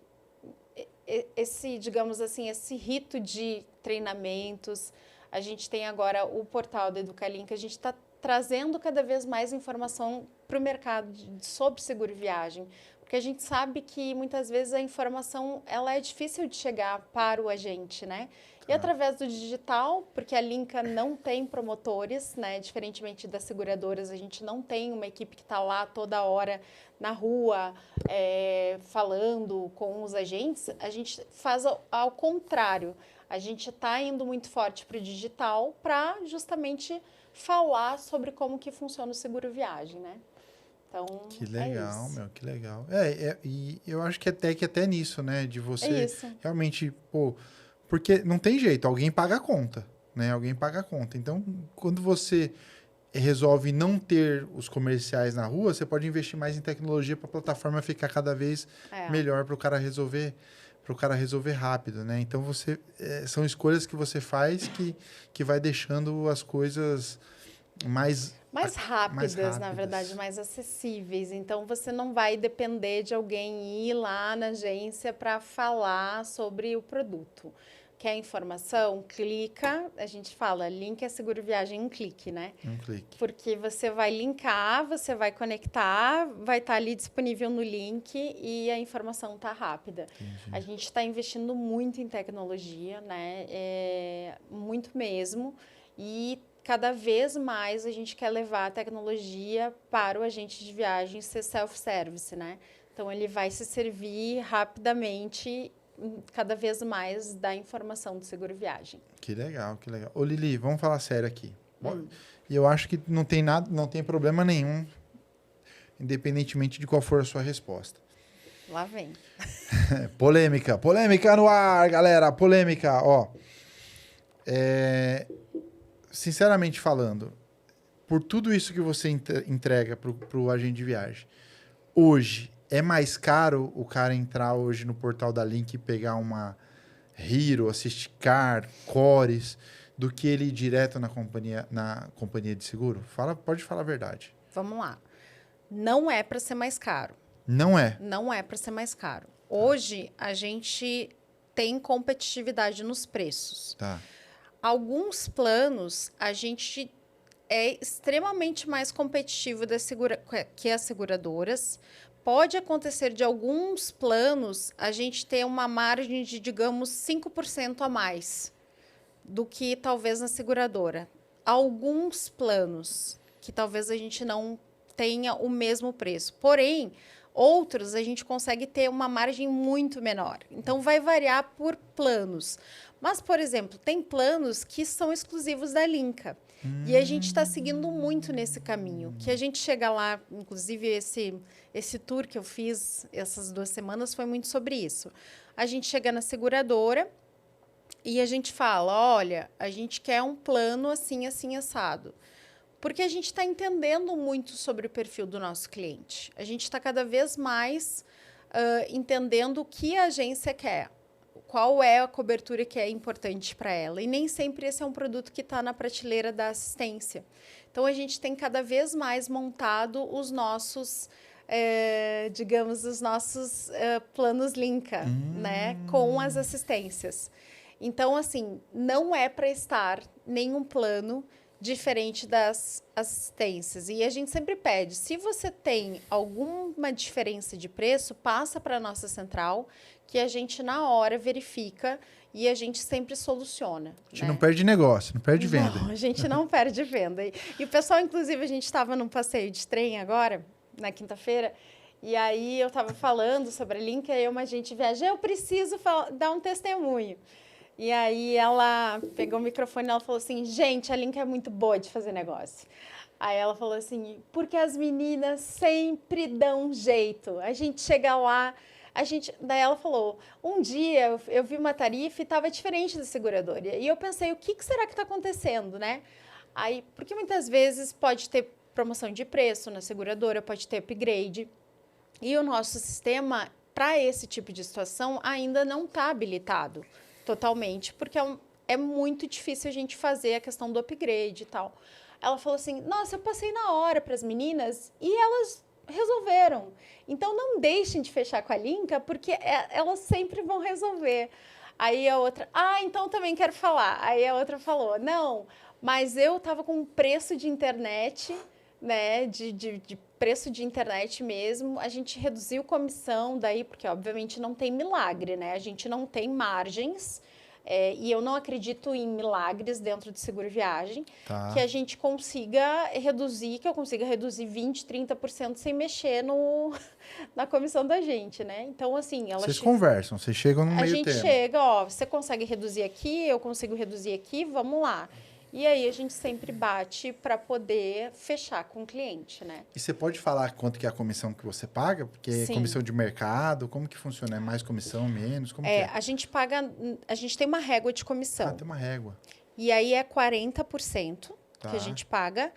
digamos assim, esse rito de treinamentos. A gente tem agora o portal do Educalinka, a gente está trazendo cada vez mais informação para o mercado sobre seguro viagem. Porque Porque a gente sabe que muitas vezes a informação ela é difícil de chegar para o agente, né? E através do digital, porque a Linka não tem promotores, né? Diferentemente das seguradoras, a gente não tem uma equipe que está lá toda hora na rua falando com os agentes. A gente faz ao contrário. A gente está indo muito forte para o digital para justamente falar sobre como que funciona o seguro viagem, né? Então, Que legal, é isso. meu, que legal. E eu acho que até nisso, né? De você É isso. realmente, pô, porque não tem jeito, alguém paga a conta, né? Alguém paga a conta. Então, quando você resolve não ter os comerciais na rua, você pode investir mais em tecnologia para a plataforma ficar cada vez melhor para o cara resolver rápido, né? Então são escolhas que você faz que vai deixando as coisas mais rápidas, na verdade, mais acessíveis. Então, você não vai depender de alguém ir lá na agência para falar sobre o produto. Quer informação? Clica. A gente fala, link é seguro viagem, um clique, né? Um clique. Porque você vai linkar, você vai conectar, vai estar ali disponível no link e a informação está rápida. Entendi. A gente está investindo muito em tecnologia, né? Muito mesmo. E cada vez mais a gente quer levar a tecnologia para o agente de viagem ser self-service, né? Então, ele vai se servir rapidamente, cada vez mais, da informação do seguro viagem. Que legal, que legal. Ô, Lili, vamos falar sério aqui. E eu acho que não tem problema nenhum, independentemente de qual for a sua resposta. Lá vem. Polêmica no ar, galera, polêmica, ó. Sinceramente falando, por tudo isso que você entrega para o agente de viagem, hoje é mais caro o cara entrar hoje no portal da Link e pegar uma Hero, Assistcar, Cores, do que ele ir direto na companhia de seguro? Pode falar a verdade. Vamos lá. Não é para ser mais caro. Não é? Não é para ser mais caro. Hoje, a gente tem competitividade nos preços. Tá. Alguns planos, a gente é extremamente mais competitivo que as seguradoras. Pode acontecer de alguns planos a gente ter uma margem de, digamos, 5% a mais do que talvez na seguradora. Alguns planos que talvez a gente não tenha o mesmo preço. Porém, outros a gente consegue ter uma margem muito menor. Então, vai variar por planos. Mas, por exemplo, tem planos que são exclusivos da Linka. E a gente está seguindo muito nesse caminho. Que a gente chega lá, inclusive esse tour que eu fiz essas 2 semanas foi muito sobre isso. A gente chega na seguradora e a gente fala, olha, a gente quer um plano assim, assim, assado. Porque a gente está entendendo muito sobre o perfil do nosso cliente. A gente está cada vez mais entendendo o que a agência quer. Qual é a cobertura que é importante para ela. E nem sempre esse é um produto que está na prateleira da assistência. Então, a gente tem cada vez mais montado os nossos, planos Linka, né, com as assistências. Então, assim, não é para estar nenhum plano diferente das assistências. E a gente sempre pede, se você tem alguma diferença de preço, passa para a nossa central, que a gente, na hora, verifica e a gente sempre soluciona. A gente não perde negócio, não perde venda. Não, a gente não perde venda. E o pessoal, inclusive, a gente estava num passeio de trem agora, na quinta-feira, e aí eu estava falando sobre a Link, aí uma agente viaja, eu preciso dar um testemunho. E aí ela pegou o microfone e ela falou assim, gente, a Link é muito boa de fazer negócio. Aí ela falou assim, porque as meninas sempre dão um jeito. A gente chega lá, daí ela falou, um dia eu vi uma tarifa e estava diferente da seguradora. E eu pensei, o que será que está acontecendo, né? Aí, porque muitas vezes pode ter promoção de preço na seguradora, pode ter upgrade. E o nosso sistema, para esse tipo de situação, ainda não está habilitado totalmente, porque é muito difícil a gente fazer a questão do upgrade e tal. Ela falou assim, nossa, eu passei na hora para as meninas e elas resolveram. Então, não deixem de fechar com a Linka, porque elas sempre vão resolver. Aí a outra, então também quero falar. Aí a outra falou, não, mas eu estava com um preço de internet né, de preço de internet mesmo, a gente reduziu comissão daí, porque obviamente não tem milagre, né? A gente não tem margens, e eu não acredito em milagres dentro de seguro viagem, Tá. que a gente consiga reduzir, que eu consiga reduzir 20%, 30% sem mexer no, na comissão da gente, né? Então, assim, Vocês conversam, vocês chegam no a meio gente termo. chega, ó, você consegue reduzir aqui, eu consigo reduzir aqui, vamos lá. E aí a gente sempre bate para poder fechar com o cliente, né? E você pode falar quanto que é a comissão que você paga? Porque é Sim. comissão de mercado, como que funciona? É mais comissão, menos? Como que é? A gente paga, a gente tem uma régua de comissão. Ah, tem uma régua. E aí é 40% Tá. que a gente paga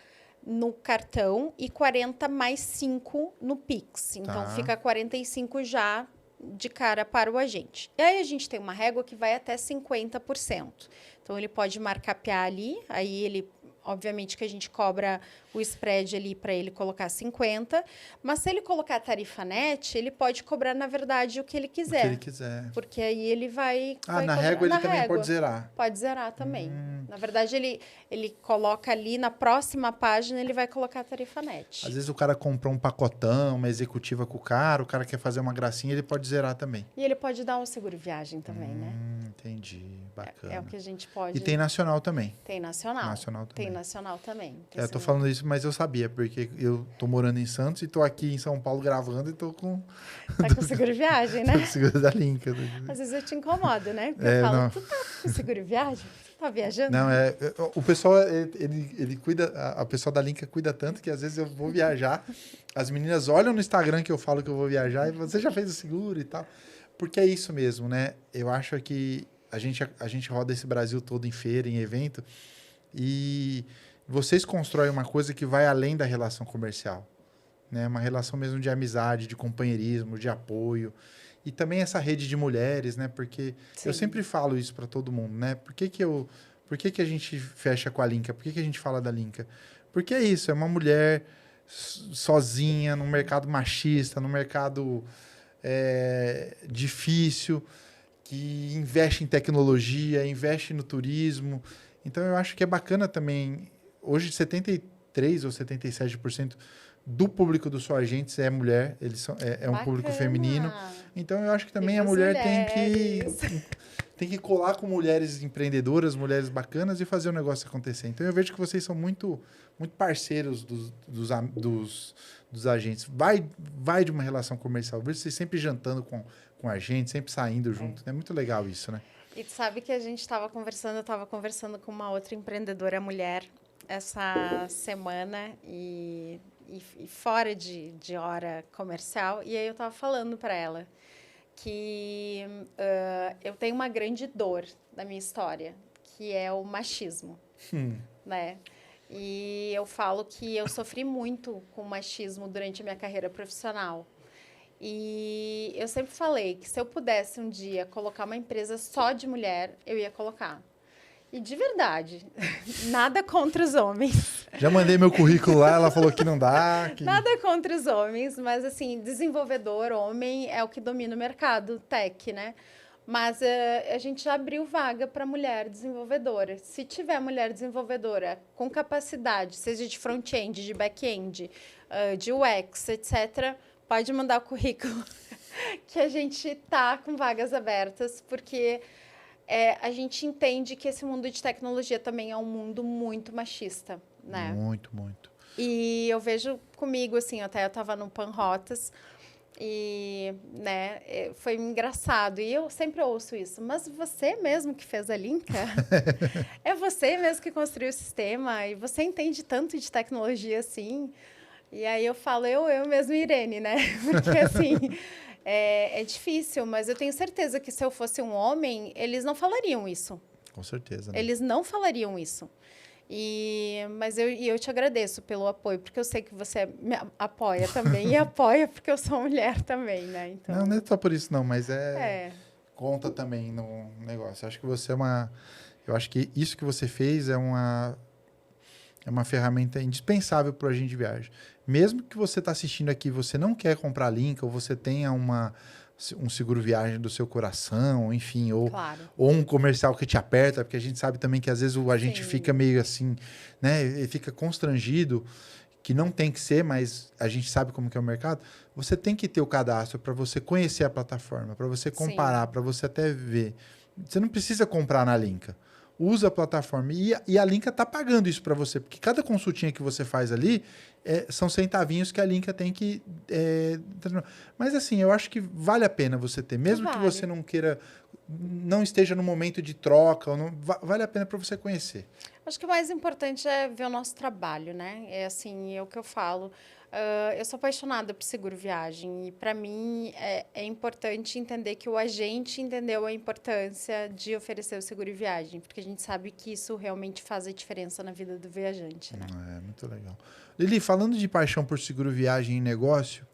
no cartão e 40 mais 5 no Pix. Então Tá. fica 45 já de cara para o agente. E aí a gente tem uma régua que vai até 50%. Então ele pode marcapear ali, aí ele, obviamente que a gente cobra o spread ali para ele colocar 50, mas se ele colocar a tarifa net, ele pode cobrar na verdade o que ele O que quiser. ele quiser. Porque aí ele vai Ah, vai na cobrar- régua ele na também régua. pode zerar. Pode zerar também. Na verdade, ele coloca ali na próxima página, ele vai colocar a tarifa net. Às vezes o cara comprou um pacotão, uma executiva com o cara quer fazer uma gracinha, ele pode zerar também. E ele pode dar um seguro viagem também, né? Entendi. Bacana. É o que a gente pode... E tem nacional também. Tem nacional. Nacional também. Tem nacional também. Eu tô falando isso, mas eu sabia, porque eu tô morando em Santos e tô aqui em São Paulo gravando e tô com Tá com seguro viagem, né? o seguro da Linka. Às vezes eu te incomodo, né? Porque É, eu falo, não. tu tá com seguro viagem? Tu tá viajando? Não, o pessoal, ele cuida, a pessoa da Linka cuida tanto que às vezes eu vou viajar, as meninas olham no Instagram que eu falo que eu vou viajar e você já fez o seguro e tal. Porque é isso mesmo, né? Eu acho que a gente roda esse Brasil todo em feira, em evento, e vocês constroem uma coisa que vai além da relação comercial, né? Uma relação mesmo de amizade, de companheirismo, de apoio. E também essa rede de mulheres, né? Porque eu Sim. sempre falo isso para todo mundo, né? Por que a gente fecha com a Linka? Por que a gente fala da Linka? Porque é isso, é uma mulher sozinha, num mercado machista, num mercado difícil, que investe em tecnologia, investe no turismo. Então, eu acho que é bacana também. Hoje, 73% ou 77% do público dos Só Agentes é mulher. É um público Bacana. feminino. Então, eu acho que também Viva a as mulher mulheres. tem que colar com mulheres empreendedoras, mulheres bacanas e fazer o negócio acontecer. Então, eu vejo que vocês são muito, muito parceiros dos agentes. Vai de uma relação comercial. Eu vejo vocês sempre jantando com a gente, sempre saindo junto. É muito legal isso, né? E tu sabe que a gente estava conversando, eu estava conversando com uma outra empreendedora mulher essa semana e fora de hora comercial, e aí eu estava falando para ela que eu tenho uma grande dor na minha história, que é o machismo, né? E eu falo que eu sofri muito com machismo durante a minha carreira profissional. E eu sempre falei que se eu pudesse um dia colocar uma empresa só de mulher, eu ia colocar. E de verdade, nada contra os homens. Já mandei meu currículo lá, ela falou que não dá. Nada contra os homens, mas assim, desenvolvedor, homem, é o que domina o mercado tech, né? Mas a gente já abriu vaga para mulher desenvolvedora. Se tiver mulher desenvolvedora com capacidade, seja de front-end, de back-end, de UX, etc., pode mandar o currículo que a gente tá com vagas abertas, porque a gente entende que esse mundo de tecnologia também é um mundo muito machista, né? Muito, muito. E eu vejo comigo, assim, até eu estava no Panrotas e, né, foi engraçado. E eu sempre ouço isso. Mas você mesmo que fez a Linka? É você mesmo que construiu o sistema? E você entende tanto de tecnologia assim? E aí eu falo, eu mesmo, Irene, né? Porque, assim, é difícil. Mas eu tenho certeza que se eu fosse um homem, eles não falariam isso. Com certeza. Né? Eles não falariam isso. Mas eu te agradeço pelo apoio, porque eu sei que você me apoia também, e apoia porque eu sou mulher também, né? Então, não é só por isso não, mas conta também no negócio. Acho que você eu acho que isso que você fez é uma ferramenta indispensável para o agente de viagem. Mesmo que você está assistindo aqui, você não quer comprar Linka, ou você tenha um seguro viagem do seu coração, enfim, claro. ou um comercial que te aperta, porque a gente sabe também que às vezes a gente fica meio assim, né, e fica constrangido. que não tem que ser, mas a gente sabe como que é o mercado, você tem que ter o cadastro para você conhecer a plataforma, para você comparar, para você até ver. Você não precisa comprar na Linka. Usa a plataforma. E a Linka está pagando isso para você, porque cada consultinha que você faz ali são centavinhos que a Linka tem que... Mas assim, eu acho que vale a pena você ter. Mesmo que você não queira, não esteja no momento de troca, ou não, vale a pena para você conhecer. Acho que o mais importante é ver o nosso trabalho, né? É assim, é o que eu falo. Eu sou apaixonada por seguro viagem e, para mim, é importante entender que o agente entendeu a importância de oferecer o seguro viagem, porque a gente sabe que isso realmente faz a diferença na vida do viajante, né? É, muito legal. Lili, falando de paixão por seguro viagem e negócio,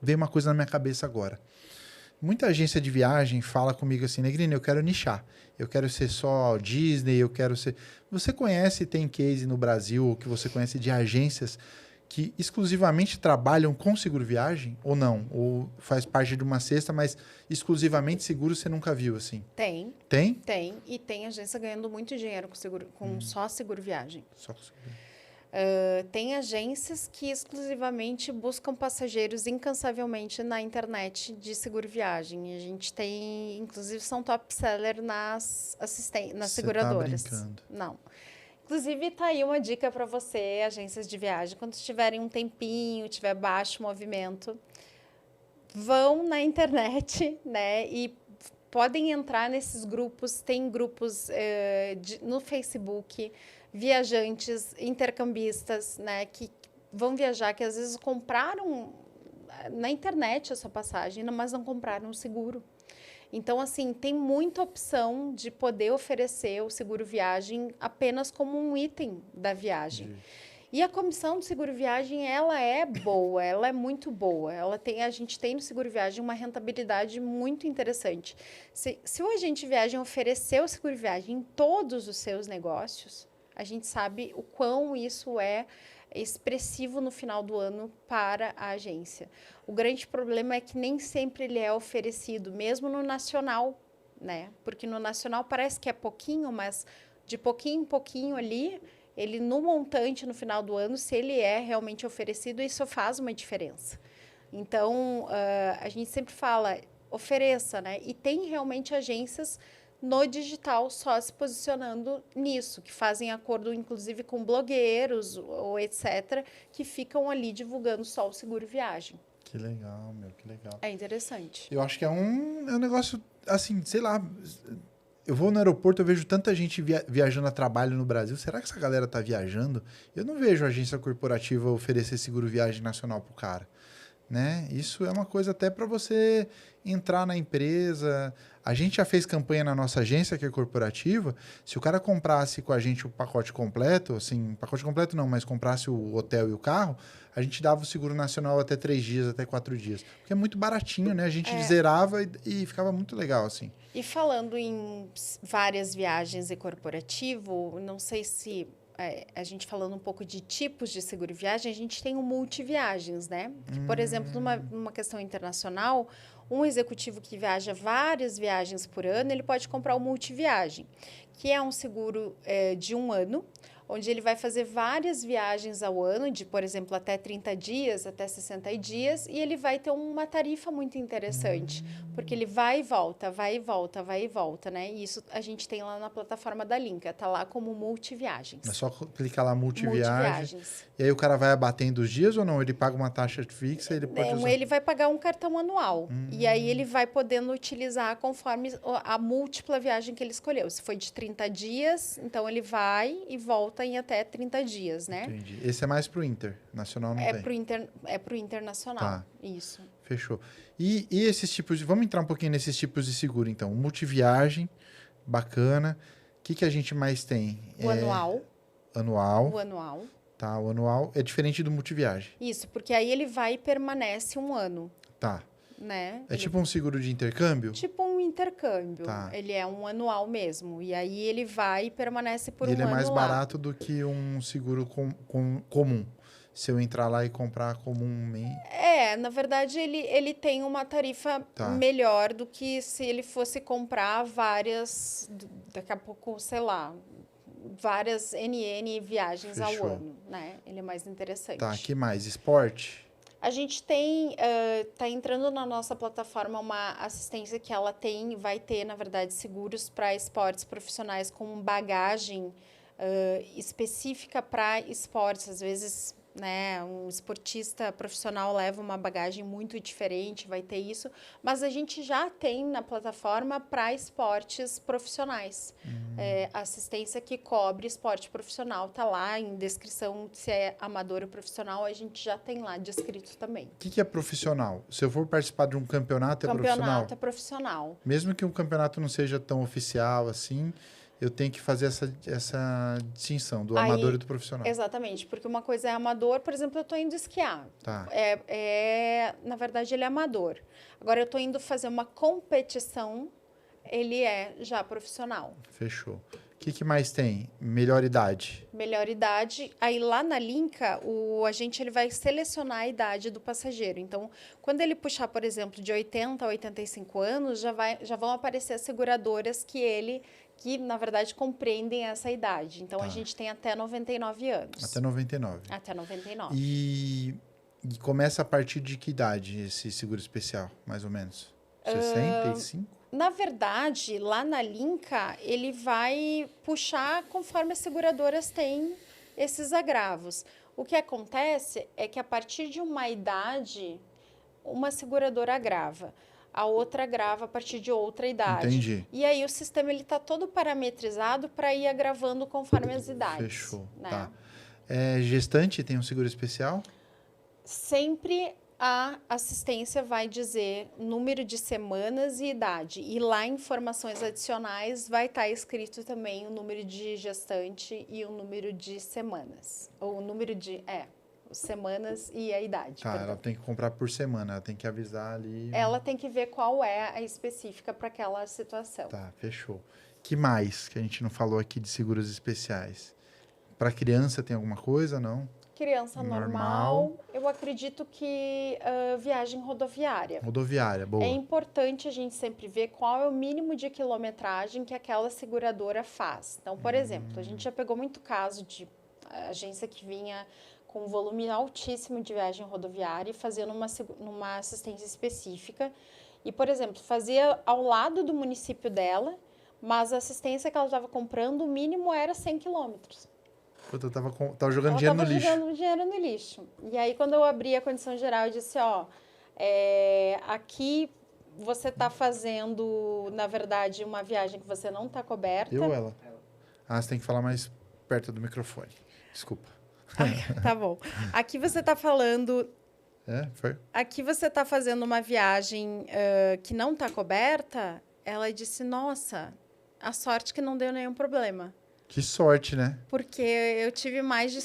veio uma coisa na minha cabeça agora. Muita agência de viagem fala comigo assim, Negrini, eu quero nichar. Eu quero ser só Disney, eu quero ser... Você conhece, tem case no Brasil, que você conhece de agências que exclusivamente trabalham com seguro viagem ou não? Ou faz parte de uma cesta, mas exclusivamente seguro você nunca viu assim? Tem. Tem? Tem. E tem agência ganhando muito dinheiro com só seguro viagem. Só com seguro. Tem agências que exclusivamente buscam passageiros incansavelmente na internet de seguro viagem. A gente tem, inclusive, são top seller nas seguradoras. Tá brincando. Não. Inclusive, tá aí uma dica para você, agências de viagem. Quando tiverem um tempinho, tiver baixo movimento, vão na internet, né? E podem entrar nesses grupos. Tem grupos no Facebook, viajantes, intercambistas, né? Que vão viajar, que às vezes compraram na internet a sua passagem, mas não compraram o seguro. Então, assim, tem muita opção de poder oferecer o seguro viagem apenas como um item da viagem. E a comissão do seguro viagem, ela é boa, ela é muito boa. A gente tem no seguro viagem uma rentabilidade muito interessante. Se o agente de viagem oferecer o seguro viagem em todos os seus negócios, a gente sabe o quão isso é expressivo no final do ano para a agência. O grande problema é que nem sempre ele é oferecido, mesmo no nacional, né? Porque no nacional parece que é pouquinho, mas de pouquinho em pouquinho ali, ele no montante no final do ano, se ele é realmente oferecido, isso faz uma diferença. Então, a gente sempre fala, ofereça, né? E tem realmente agências no digital só se posicionando nisso, que fazem acordo inclusive com blogueiros ou etc, que ficam ali divulgando só o seguro viagem. Que legal, meu, que legal. É interessante. Eu acho que é um negócio, assim, sei lá, eu vou no aeroporto, eu vejo tanta gente viajando a trabalho no Brasil, será que essa galera tá viajando? Eu não vejo a agência corporativa oferecer seguro viagem nacional pro cara, né? Isso é uma coisa até para você entrar na empresa. A gente já fez campanha na nossa agência, que é corporativa. Se o cara comprasse com a gente o pacote completo, assim, pacote completo não, mas comprasse o hotel e o carro, a gente dava o seguro nacional até 3 dias, até 4 dias. Porque é muito baratinho, né? A gente zerava e ficava muito legal, assim. E falando em várias viagens e corporativo, não sei se... a gente falando um pouco de tipos de seguro viagem, a gente tem o multiviagens, né? Que, por exemplo, numa questão internacional, um executivo que viaja várias viagens por ano, ele pode comprar o multiviagem, que é um seguro de 1 ano, onde ele vai fazer várias viagens ao ano, de, por exemplo, até 30 dias, até 60 dias, e ele vai ter uma tarifa muito interessante, porque ele vai e volta, vai e volta, vai e volta, né? E isso a gente tem lá na plataforma da Linka, tá lá como multiviagens. É só clicar lá multiviagens. E aí o cara vai abatendo os dias ou não? Ele paga uma taxa fixa e ele pode usar? Ele vai pagar um cartão anual. E aí ele vai podendo utilizar conforme a múltipla viagem que ele escolheu. Se foi de 30 dias, então ele vai e volta em até 30 dias, né? Entendi. Esse é mais pro internacional, não tem? É pro internacional, tá. Isso. Fechou. E esses tipos de... Vamos entrar um pouquinho nesses tipos de seguro, então. Multiviagem, bacana. O que a gente mais tem? O anual. Anual. O anual. Tá, o anual é diferente do multiviagem. Isso, porque aí ele vai e permanece 1 ano. Tá. Né? É tipo um seguro de intercâmbio? Tipo um intercâmbio. Tá. Ele é um anual mesmo. E aí ele vai e permanece por E um ano lá. ele é mais barato do que um seguro comum. Se eu entrar lá e comprar comumente. Na verdade, ele tem uma tarifa melhor do que se ele fosse comprar várias... Daqui a pouco, sei lá... várias NN viagens Fechou. ao ano, né? Ele é mais interessante. Tá, que mais? Esporte? A gente tem, tá entrando na nossa plataforma uma assistência que ela vai ter, na verdade, seguros para esportes profissionais com bagagem específica para esportes. Às vezes, né, um esportista profissional leva uma bagagem muito diferente, vai ter isso, mas a gente já tem na plataforma para esportes profissionais. Assistência que cobre esporte profissional, tá lá em descrição se é amador ou profissional, a gente já tem lá descrito também. O que é profissional? Se eu for participar de um campeonato, é profissional? Campeonato é profissional. Mesmo que um campeonato não seja tão oficial assim, eu tenho que fazer essa distinção do amador e do profissional. Exatamente, porque uma coisa é amador, por exemplo, eu estou indo esquiar. Tá. Na verdade, ele é amador. Agora, eu estou indo fazer uma competição, ele é já profissional. Fechou. O que mais tem? Melhor idade. Melhor idade. Aí, lá na Linka, o agente ele vai selecionar a idade do passageiro. Então, quando ele puxar, por exemplo, de 80 a 85 anos, já vão aparecer as seguradoras que, na verdade, compreendem essa idade. Então, a gente tem até 99 anos. Até 99. Até 99. E começa a partir de que idade esse seguro especial, mais ou menos? 65? Na verdade, lá na Linka, ele vai puxar conforme as seguradoras têm esses agravos. O que acontece é que, a partir de uma idade, uma seguradora agrava. A outra agrava a partir de outra idade. Entendi. E aí o sistema está todo parametrizado para ir agravando conforme as idades. Fechou, né? tá. Gestante tem um seguro especial? Sempre a assistência vai dizer número de semanas e idade. E lá, em informações adicionais, vai estar escrito também o número de gestante e o número de semanas. Ou o número de... semanas e a idade. Tá, perdão. ela tem que comprar por semana, ela tem que avisar ali. Ela tem que ver qual é a específica para aquela situação. Tá, fechou. Que mais que a gente não falou aqui de seguros especiais? Para criança tem alguma coisa, não? Criança normal, eu acredito que viagem rodoviária. Rodoviária, boa. É importante a gente sempre ver qual é o mínimo de quilometragem que aquela seguradora faz. Então, por exemplo, a gente já pegou muito caso de agência que vinha com um volume altíssimo de viagem rodoviária e fazia numa assistência específica. E, por exemplo, fazia ao lado do município dela, mas a assistência que ela estava comprando, o mínimo era 100 quilômetros. Puta, eu tava jogando dinheiro no lixo. Jogando dinheiro no lixo. E aí, quando eu abri a condição geral, eu disse, aqui você está fazendo, na verdade, uma viagem que você não está coberta. Eu ou ela? Você tem que falar mais perto do microfone. Desculpa. Tá bom. Aqui você está falando... Foi? Aqui você está fazendo uma viagem que não está coberta. Ela disse, nossa, a sorte que não deu nenhum problema. Que sorte, né? Porque eu tive mais de,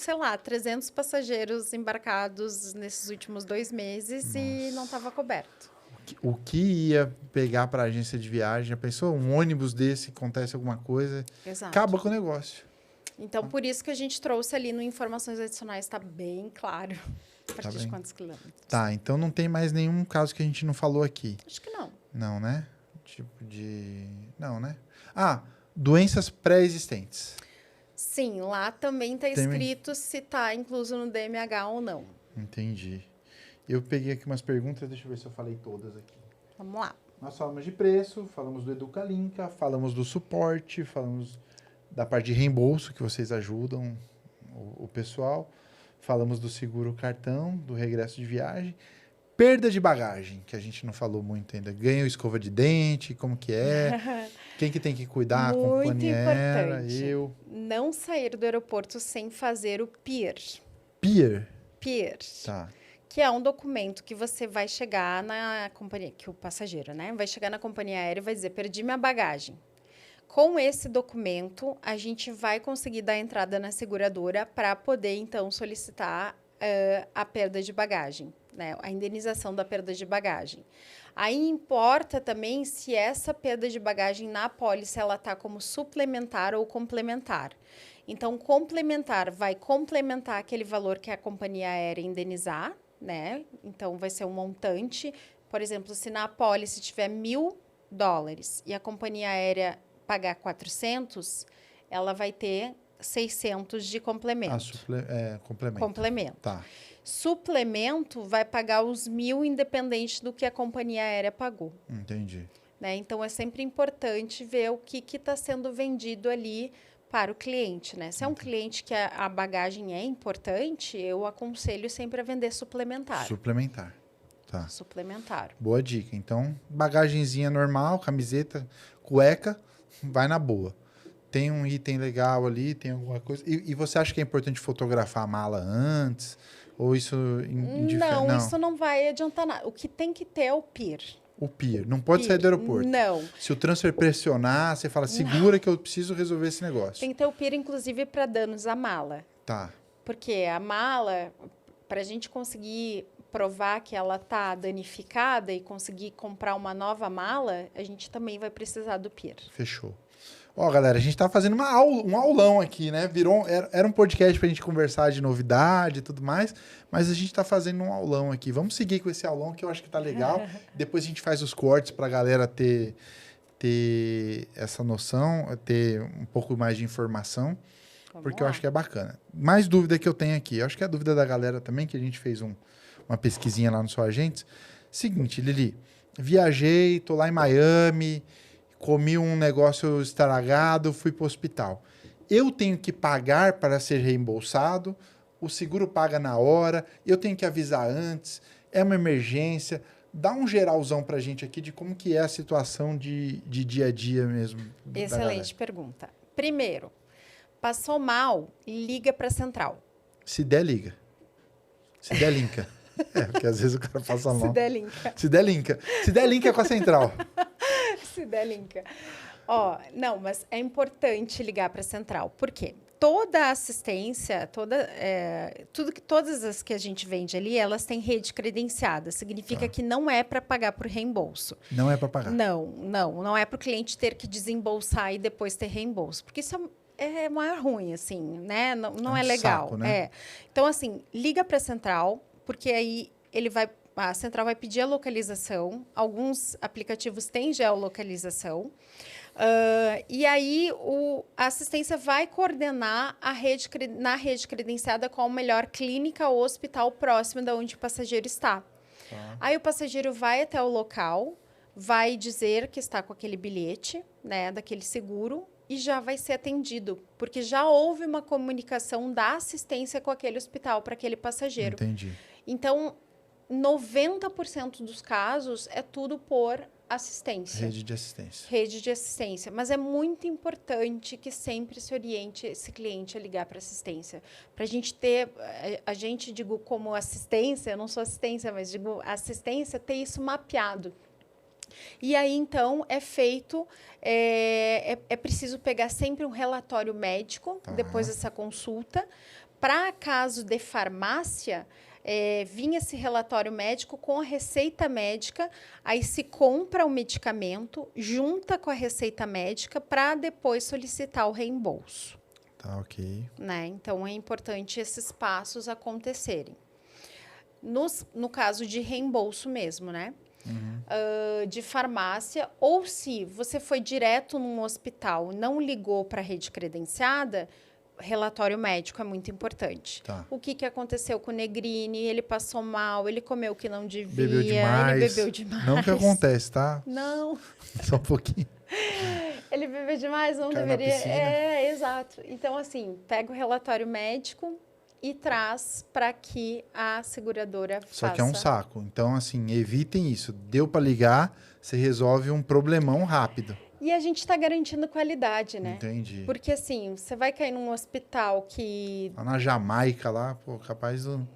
300 passageiros embarcados nesses últimos 2 meses. Nossa. E não estava coberto. O que ia pegar para a agência de viagem? Já pensou? Um ônibus desse, acontece alguma coisa, Exato. Acaba com o negócio. Então, por isso que a gente trouxe ali no Informações Adicionais, está bem claro. A partir de quantos quilômetros. Tá, então não tem mais nenhum caso que a gente não falou aqui. Acho que não. Não, né? Não, né? Doenças pré-existentes. Sim, lá também está escrito se está incluso no DMH ou não. Entendi. Eu peguei aqui umas perguntas, deixa eu ver se eu falei todas aqui. Vamos lá. Nós falamos de preço, falamos do Educalinka, falamos do suporte, falamos da parte de reembolso, que vocês ajudam o pessoal. Falamos do seguro cartão, do regresso de viagem. Perda de bagagem, que a gente não falou muito ainda. Ganho escova de dente, como que é? Quem que tem que cuidar? Muito a companhia importante. eu. Não sair do aeroporto sem fazer o PIR. PIR? PIR. Tá. Que é um documento que você vai chegar na companhia, que o passageiro, né? Vai chegar na companhia aérea e vai dizer, perdi minha bagagem. Com esse documento, a gente vai conseguir dar entrada na seguradora para poder, então, solicitar a perda de bagagem, né? A indenização da perda de bagagem. Aí importa também se essa perda de bagagem na apólice ela está como suplementar ou complementar. Então, complementar vai complementar aquele valor que a companhia aérea indenizar, né? Então, vai ser um montante. Por exemplo, se na apólice tiver $1.000 e a companhia aérea pagar 400, ela vai ter 600 de complemento. Complemento. Complemento. Tá. Suplemento vai pagar os 1.000 independente do que a companhia aérea pagou. Entendi. Né? Então, é sempre importante ver o que está sendo vendido ali para o cliente. Né? Se é um cliente que a bagagem é importante, eu aconselho sempre a vender suplementar. Suplementar. Tá. Suplementar. Boa dica. Então, bagagenzinha normal, camiseta, cueca, vai na boa. Tem um item legal ali, tem alguma coisa. E você acha que é importante fotografar a mala antes? Ou isso Não, isso não vai adiantar nada. O que tem que ter é o PIR. O PIR. Não pode sair do aeroporto. Não. Se o transfer pressionar, você fala, segura que eu preciso resolver esse negócio. Tem que ter o PIR, inclusive, para danos à mala. Tá. Porque a mala, para a gente conseguir provar que ela está danificada e conseguir comprar uma nova mala, a gente também vai precisar do PIR. Fechou. Ó, galera, a gente tá fazendo um aulão aqui, né? Era um podcast pra gente conversar de novidade e tudo mais, mas a gente tá fazendo um aulão aqui. Vamos seguir com esse aulão que eu acho que tá legal. Depois a gente faz os cortes pra galera ter essa noção, ter um pouco mais de informação, porque eu acho que é bacana. Mais dúvida que eu tenho aqui, eu acho que é a dúvida da galera também, que a gente fez uma pesquisinha lá no Só Agentes. Seguinte, Lili, viajei, tô lá em Miami, comi um negócio estragado, fui para o hospital. Eu tenho que pagar para ser reembolsado, o seguro paga na hora, eu tenho que avisar antes, é uma emergência. Dá um geralzão para a gente aqui de como que é a situação de dia a dia mesmo. Excelente pergunta. Primeiro, passou mal, liga para a central. Se der, liga. Se der, linka. Porque às vezes o cara passa mal. Se der, linka. Se der, linka. Se der, linka com a central. Se der, linka. Ó, não, mas é importante ligar para a central. Por quê? Toda a assistência, todas as que a gente vende ali, elas têm rede credenciada. Significa que não é para pagar por reembolso. Não é para pagar. Não é para o cliente ter que desembolsar e depois ter reembolso. Porque isso é mais ruim, assim, né? Não é legal. Saco, né? Então, assim, liga para a central, porque aí a central vai pedir a localização. Alguns aplicativos têm geolocalização. E aí a assistência vai coordenar na rede credenciada qual a melhor clínica ou hospital próximo de onde o passageiro está. Aí o passageiro vai até o local, vai dizer que está com aquele bilhete, né, daquele seguro, e já vai ser atendido, porque já houve uma comunicação da assistência com aquele hospital para aquele passageiro. Entendi. Então, 90% dos casos é tudo por assistência. Rede de assistência. Rede de assistência. Mas é muito importante que sempre se oriente esse cliente a ligar para assistência. Para a gente ter, digo como assistência, eu não sou assistência, mas digo assistência, ter isso mapeado. E aí, então, é feito, é preciso pegar sempre um relatório médico, depois dessa consulta. Para caso de farmácia, vinha esse relatório médico com a receita médica, aí se compra o medicamento, junta com a receita médica para depois solicitar o reembolso. Tá, ok. Né? Então, é importante esses passos acontecerem. No caso de reembolso mesmo, né? De farmácia, ou se você foi direto num hospital, não ligou para a rede credenciada, relatório médico é muito importante. Tá. O que aconteceu com o Negrini? Ele passou mal, ele comeu o que não devia, bebeu demais. ele bebeu demais. Não que acontece, tá? Não. Só um pouquinho. Ele bebeu demais, não Cai deveria. Exato. Então, assim, pega o relatório médico e traz para que a seguradora faça. Só que é um saco. Então, assim, evitem isso. Deu para ligar, você resolve um problemão rápido. E a gente está garantindo qualidade, né? Entendi. Porque, assim, você vai cair num hospital que... Lá na Jamaica, lá, pô, capaz do...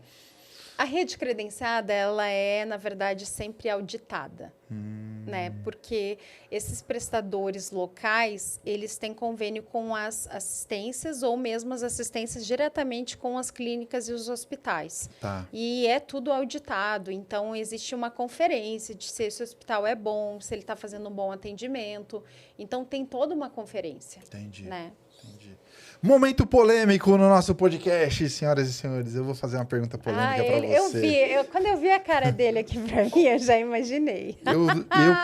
A rede credenciada, ela é, na verdade, sempre auditada, né? Porque esses prestadores locais, eles têm convênio com as assistências ou mesmo as assistências diretamente com as clínicas e os hospitais. Tá. E é tudo auditado, então existe uma conferência de se esse hospital é bom, se ele está fazendo um bom atendimento. Então, tem toda uma conferência. Entendi. Né? Entendi. Momento polêmico no nosso podcast, senhoras e senhores. Eu vou fazer uma pergunta polêmica para você. Quando eu vi a cara dele aqui para mim, eu já imaginei. Eu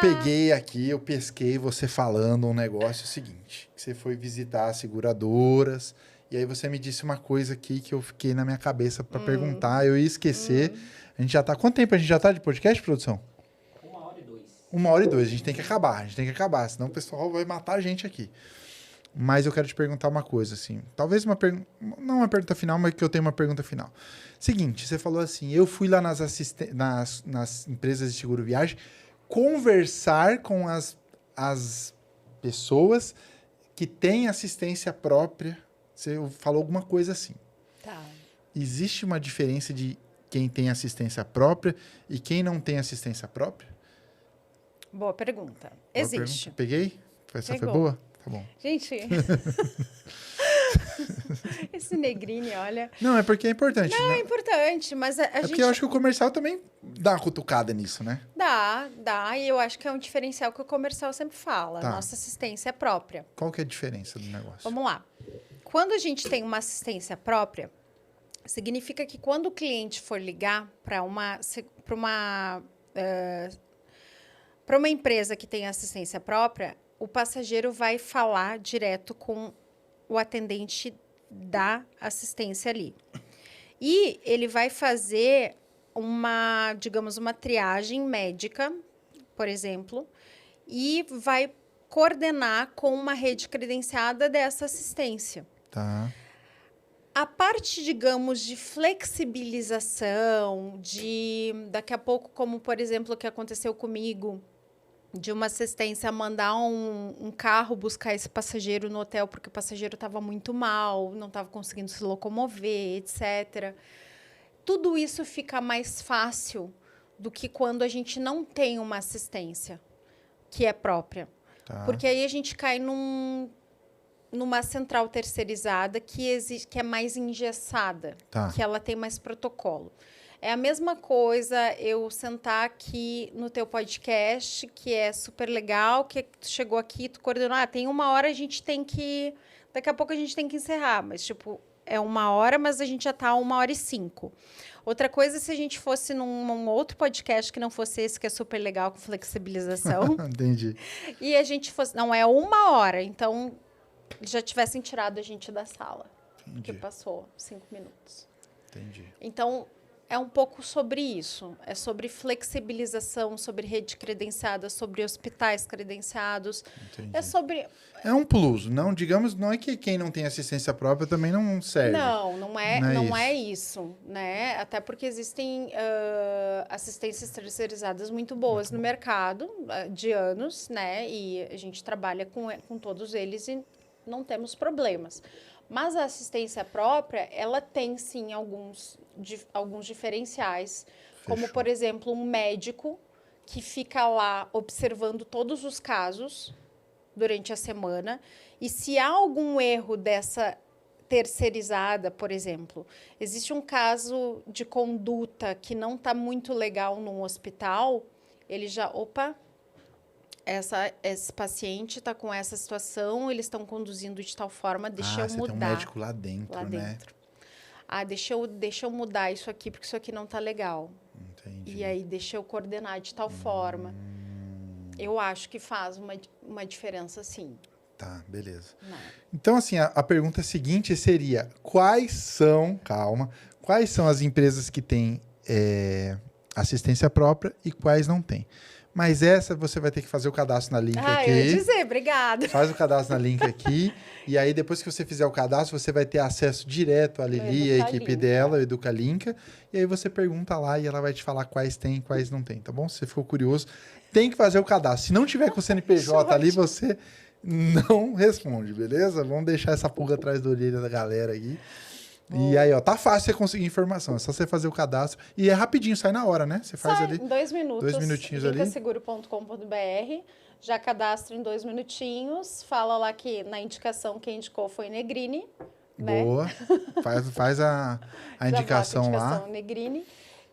peguei aqui, eu pesquei você falando um negócio seguinte, que você foi visitar as seguradoras E aí você me disse uma coisa aqui que eu fiquei na minha cabeça para perguntar, eu ia esquecer. A gente já tá... Quanto tempo a gente já tá de podcast, produção? 1h02. 1h02, a gente tem que acabar, senão o pessoal vai matar a gente aqui. Mas eu quero te perguntar uma coisa, assim. Talvez não uma pergunta final, mas que eu tenho uma pergunta final. Seguinte, você falou assim, eu fui lá nas empresas de seguro viagem conversar com as pessoas que têm assistência própria. Você falou alguma coisa assim. Tá. Existe uma diferença de quem tem assistência própria e quem não tem assistência própria? Boa pergunta. Boa Existe. pergunta. Peguei? Essa foi Pegou. boa? Tá bom. Gente, esse Negrini, olha... Não, é porque é importante. Não, né? é importante, mas a É gente... porque eu acho que o comercial também dá uma cutucada nisso, né? Dá, e eu acho que é um diferencial que o comercial sempre fala. Tá. Nossa assistência é própria. Qual que é a diferença do negócio? Vamos lá. Quando a gente tem uma assistência própria, significa que quando o cliente for ligar para uma empresa que tem assistência própria, o passageiro vai falar direto com o atendente da assistência ali. E ele vai fazer digamos, uma triagem médica, por exemplo, e vai coordenar com uma rede credenciada dessa assistência. Tá. A parte, digamos, de flexibilização, daqui a pouco, como por exemplo o que aconteceu comigo, de uma assistência mandar um carro buscar esse passageiro no hotel porque o passageiro estava muito mal, não estava conseguindo se locomover, etc. Tudo isso fica mais fácil do que quando a gente não tem uma assistência que é própria. Tá. Porque aí a gente cai numa central terceirizada que é mais engessada, Tá. que ela tem mais protocolo. É a mesma coisa eu sentar aqui no teu podcast, que é super legal, que tu chegou aqui, tu coordenou, tem 1h, a gente tem que... Daqui a pouco a gente tem que encerrar, mas, tipo, é 1h, mas a gente já tá 1h05. Outra coisa, se a gente fosse num outro podcast que não fosse esse, que é super legal, com flexibilização, Entendi. e a gente fosse... Não, é 1h, então já tivessem tirado a gente da sala, que Entendi. passou 5 minutos. Entendi. Então, é um pouco sobre isso. É sobre flexibilização, sobre rede credenciada, sobre hospitais credenciados. Entendi. É sobre... É um plus. Não, digamos, não é que quem não tem assistência própria também não serve. Não é, Não é não é isso, né? Até porque existem assistências terceirizadas muito boas no mercado de anos, né? E a gente trabalha com todos eles e não temos problemas. Mas a assistência própria, ela tem, sim, alguns diferenciais, como, Fechou. por exemplo, um médico que fica lá observando todos os casos durante a semana, e se há algum erro dessa terceirizada, por exemplo, existe um caso de conduta que não está muito legal num hospital, ele já... Esse paciente está com essa situação, eles estão conduzindo de tal forma, deixa eu você mudar. tem um médico lá dentro, né? Deixa eu mudar isso aqui, porque isso aqui não está legal. Entendi. E aí, deixa eu coordenar de tal forma. Eu acho que faz uma diferença, sim. Tá, beleza. Né? Então, assim, a pergunta seguinte seria, quais são as empresas que têm assistência própria e quais não têm? Mas essa você vai ter que fazer o cadastro na link aqui. Eu ia dizer, obrigada. Faz o cadastro na link aqui. E aí, depois que você fizer o cadastro, você vai ter acesso direto à Lili, a equipe dela, o Educalinka. E aí você pergunta lá e ela vai te falar quais tem e quais não tem, tá bom? Se você ficou curioso, tem que fazer o cadastro. Se não tiver com o CNPJ ali, você não responde, beleza? Vamos deixar essa pulga atrás da orelha da galera aí. E aí, ó, tá fácil você conseguir informação. É só você fazer o cadastro. E é rapidinho, sai na hora, né? Você faz ali. Em 2 minutos. 2 minutinhos ali. Seguro.com.br. Já cadastra em 2 minutinhos. Fala lá que na indicação quem indicou foi Negrini. Né? Boa. Faz a indicação lá. Negrini.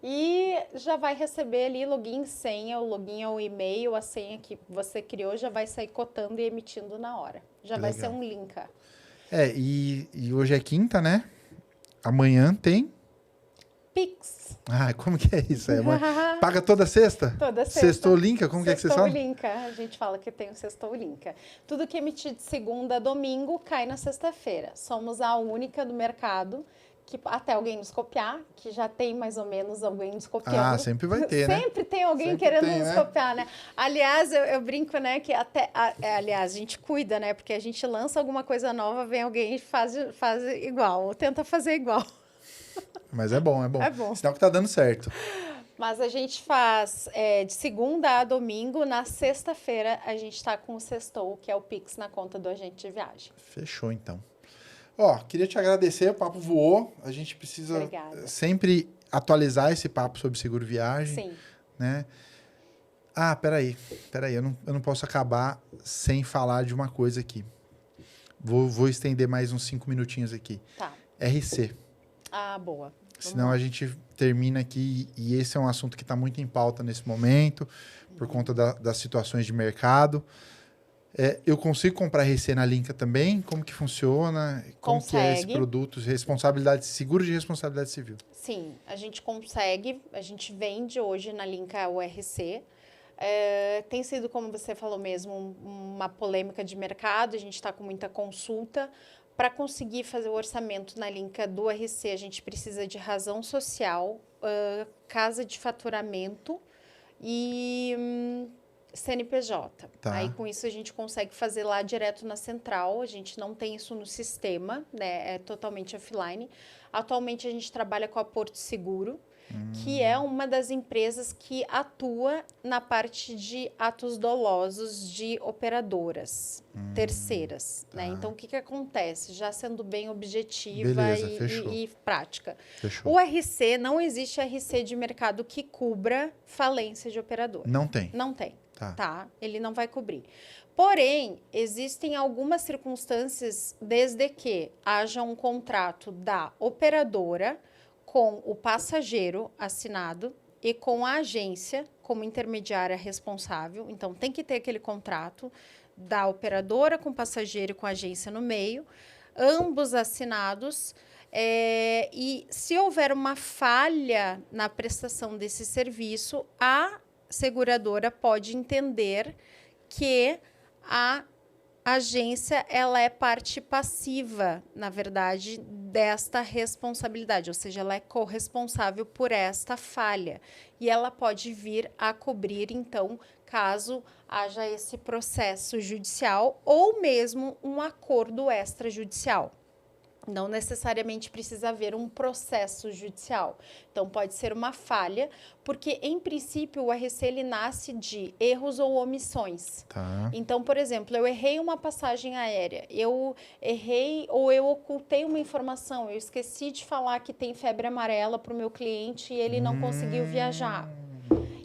E já vai receber ali login e senha. O login é o e-mail, a senha que você criou já vai sair cotando e emitindo na hora. Já vai ser um link. E hoje é quinta, né? Amanhã tem Pix. Ah, como que é isso? Paga toda sexta? Toda sexta. Sextou Linka? Como que é que vocês Sextou falam? Linka. A gente fala que tem o Sextou Linka. Tudo que é emitido de segunda a domingo cai na sexta-feira. Somos a única do mercado que até alguém nos copiar, que já tem mais ou menos alguém nos copiando. Ah, sempre vai ter, né? Sempre tem alguém Sempre querendo tem, nos né? copiar, né? Aliás, eu brinco, né, que aliás, a gente cuida, né? Porque a gente lança alguma coisa nova, vem alguém e faz igual, ou tenta fazer igual. Mas é bom, é bom. É bom. Sinal que tá dando certo. Mas a gente faz de segunda a domingo. Na sexta-feira, a gente tá com o Sextou, que é o Pix na conta do agente de viagem. Fechou, então. Ó, queria te agradecer, o papo voou. A gente precisa Obrigada. sempre atualizar esse papo sobre seguro viagem, Sim. né? Ah, peraí, eu não posso acabar sem falar de uma coisa aqui. Vou estender mais uns 5 minutinhos aqui. Tá. RC. Ah, boa. Senão a gente termina aqui, e esse é um assunto que está muito em pauta nesse momento, por conta das situações de mercado. Eu consigo comprar RC na Linka também? Como que funciona? Como que é esse Consegue. produto? Seguro de responsabilidade civil. Sim, a gente consegue, a gente vende hoje na Linka o RC. Tem sido, como você falou mesmo, uma polêmica de mercado, a gente está com muita consulta. Para conseguir fazer o orçamento na Linka do RC, a gente precisa de razão social, casa de faturamento e CNPJ. Tá. Aí, com isso, a gente consegue fazer lá direto na central. A gente não tem isso no sistema, né? É totalmente offline. Atualmente, a gente trabalha com a Porto Seguro, que é uma das empresas que atua na parte de atos dolosos de operadoras terceiras, né? Então, o que acontece? Já sendo bem objetiva Beleza, fechou. e prática. Fechou. O RC, não existe RC de mercado que cubra falência de operadora. Não tem. Não tem, Tá. tá? Ele não vai cobrir. Porém, existem algumas circunstâncias desde que haja um contrato da operadora com o passageiro assinado e com a agência como intermediária responsável. Então, tem que ter aquele contrato da operadora com o passageiro e com a agência no meio, ambos assinados. E se houver uma falha na prestação desse serviço, a seguradora pode entender que a agência ela é parte passiva, na verdade, desta responsabilidade, ou seja, ela é corresponsável por esta falha e ela pode vir a cobrir, então, caso haja esse processo judicial ou mesmo um acordo extrajudicial. Não necessariamente precisa haver um processo judicial. Então, pode ser uma falha, porque, em princípio, o RC ele nasce de erros ou omissões. Tá. Então, por exemplo, eu errei uma passagem aérea, eu errei ou eu ocultei uma informação, eu esqueci de falar que tem febre amarela para o meu cliente e ele não conseguiu viajar.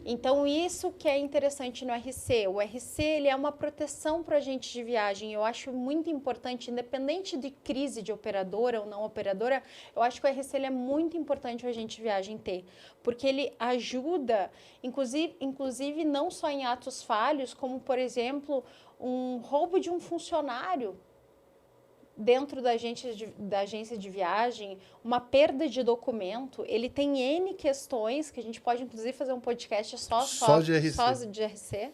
Então, isso que é interessante no RC. O RC ele é uma proteção para o agente de viagem. Eu acho muito importante, independente de crise de operadora ou não operadora, eu acho que o RC ele é muito importante o agente de viagem ter, porque ele ajuda, inclusive não só em atos falhos, como, por exemplo, um roubo de um funcionário dentro da agência de viagem, uma perda de documento, ele tem N questões, que a gente pode, inclusive, fazer um podcast só de RC. Só de RC.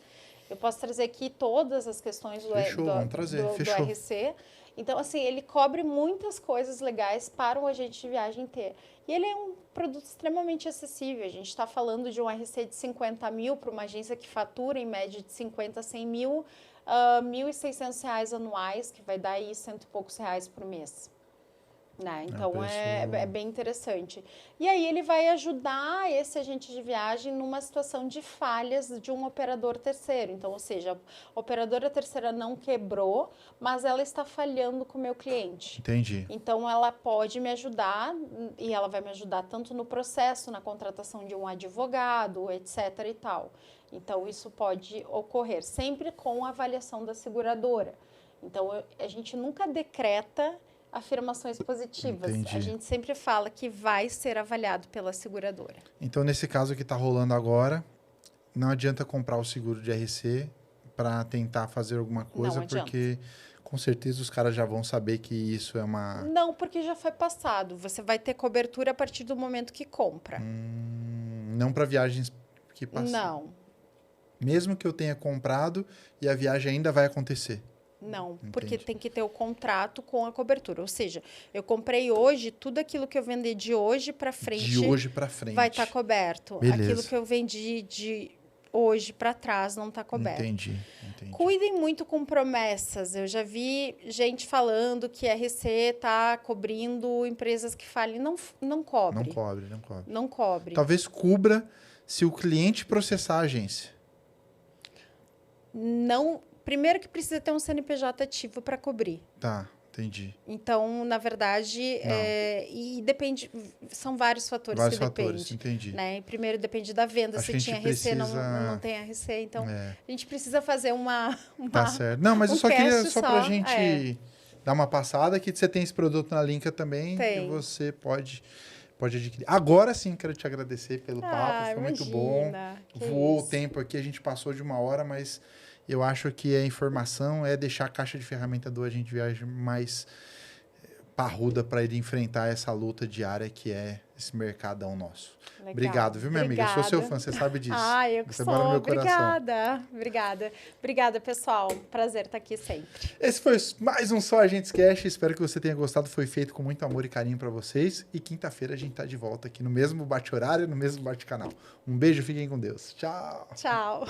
Eu posso trazer aqui todas as questões do RC. Então, assim, ele cobre muitas coisas legais para o agente de viagem ter. E ele é um produto extremamente acessível. A gente está falando de um RC de 50 mil para uma agência que fatura em média de 50 a 100 mil, R$ 1.600 anuais, que vai dar aí R$100 e poucos por mês. Né? Então, é bem interessante. E aí, ele vai ajudar esse agente de viagem numa situação de falhas de um operador terceiro. Então, ou seja, a operadora terceira não quebrou, mas ela está falhando com o meu cliente. Entendi. Então, ela pode me ajudar, e ela vai me ajudar tanto no processo, na contratação de um advogado, etc. e tal. Então, isso pode ocorrer sempre com a avaliação da seguradora. Então, a gente nunca decreta afirmações positivas. Entendi. A gente sempre fala que vai ser avaliado pela seguradora. Então, nesse caso que está rolando agora, não adianta comprar o seguro de RC para tentar fazer alguma coisa, adianta. porque com certeza os caras já vão saber que isso é uma... Não, porque já foi passado. Você vai ter cobertura a partir do momento que compra. Não para viagens que passam. Não, Mesmo que eu tenha comprado e a viagem ainda vai acontecer. não, porque Entendi. tem que ter o contrato com a cobertura. Ou seja, eu comprei hoje, tudo aquilo que eu vender de hoje para frente De hoje para frente. vai estar coberto. Beleza. Aquilo que eu vendi de hoje para trás não está coberto. Entendi. Cuidem muito com promessas. Eu já vi gente falando que a RC está cobrindo empresas que falem. Não cobre. Não cobre, não cobre. Não cobre. Talvez cubra se o cliente processar a agência. Não. Primeiro que precisa ter um CNPJ ativo para cobrir. Tá, entendi. Então, na verdade, e depende, são vários fatores Vários que fatores, depende. entendi. Né? Primeiro depende da venda, Acho se que a tinha gente RC, precisa- não tem RC. Então, É, a gente precisa fazer uma tá certo. Não, mas eu um só queria, cast só pra só, gente dar uma passada, que você tem esse produto na Linka também, Tem. que você pode adquirir. Agora sim, quero te agradecer pelo papo, foi muito bom. imagina, que Voou o isso. tempo aqui, a gente passou de 1 hora, mas eu acho que a informação é deixar a caixa de ferramenta do Agente Viagem mais parruda para ele enfrentar essa luta diária que é esse mercadão nosso. Legal. Obrigado, viu, minha amiga? Eu sou seu Obrigada. fã, você sabe disso. Ah, eu que Você sou. mora no meu coração. Obrigada, pessoal. Prazer estar aqui sempre. Esse foi mais um Só Agentes Cash. Espero que você tenha gostado. Foi feito com muito amor e carinho para vocês. E quinta-feira a gente tá de volta aqui no mesmo bate-horário, no mesmo bate-canal. Um beijo, fiquem com Deus. Tchau. Tchau.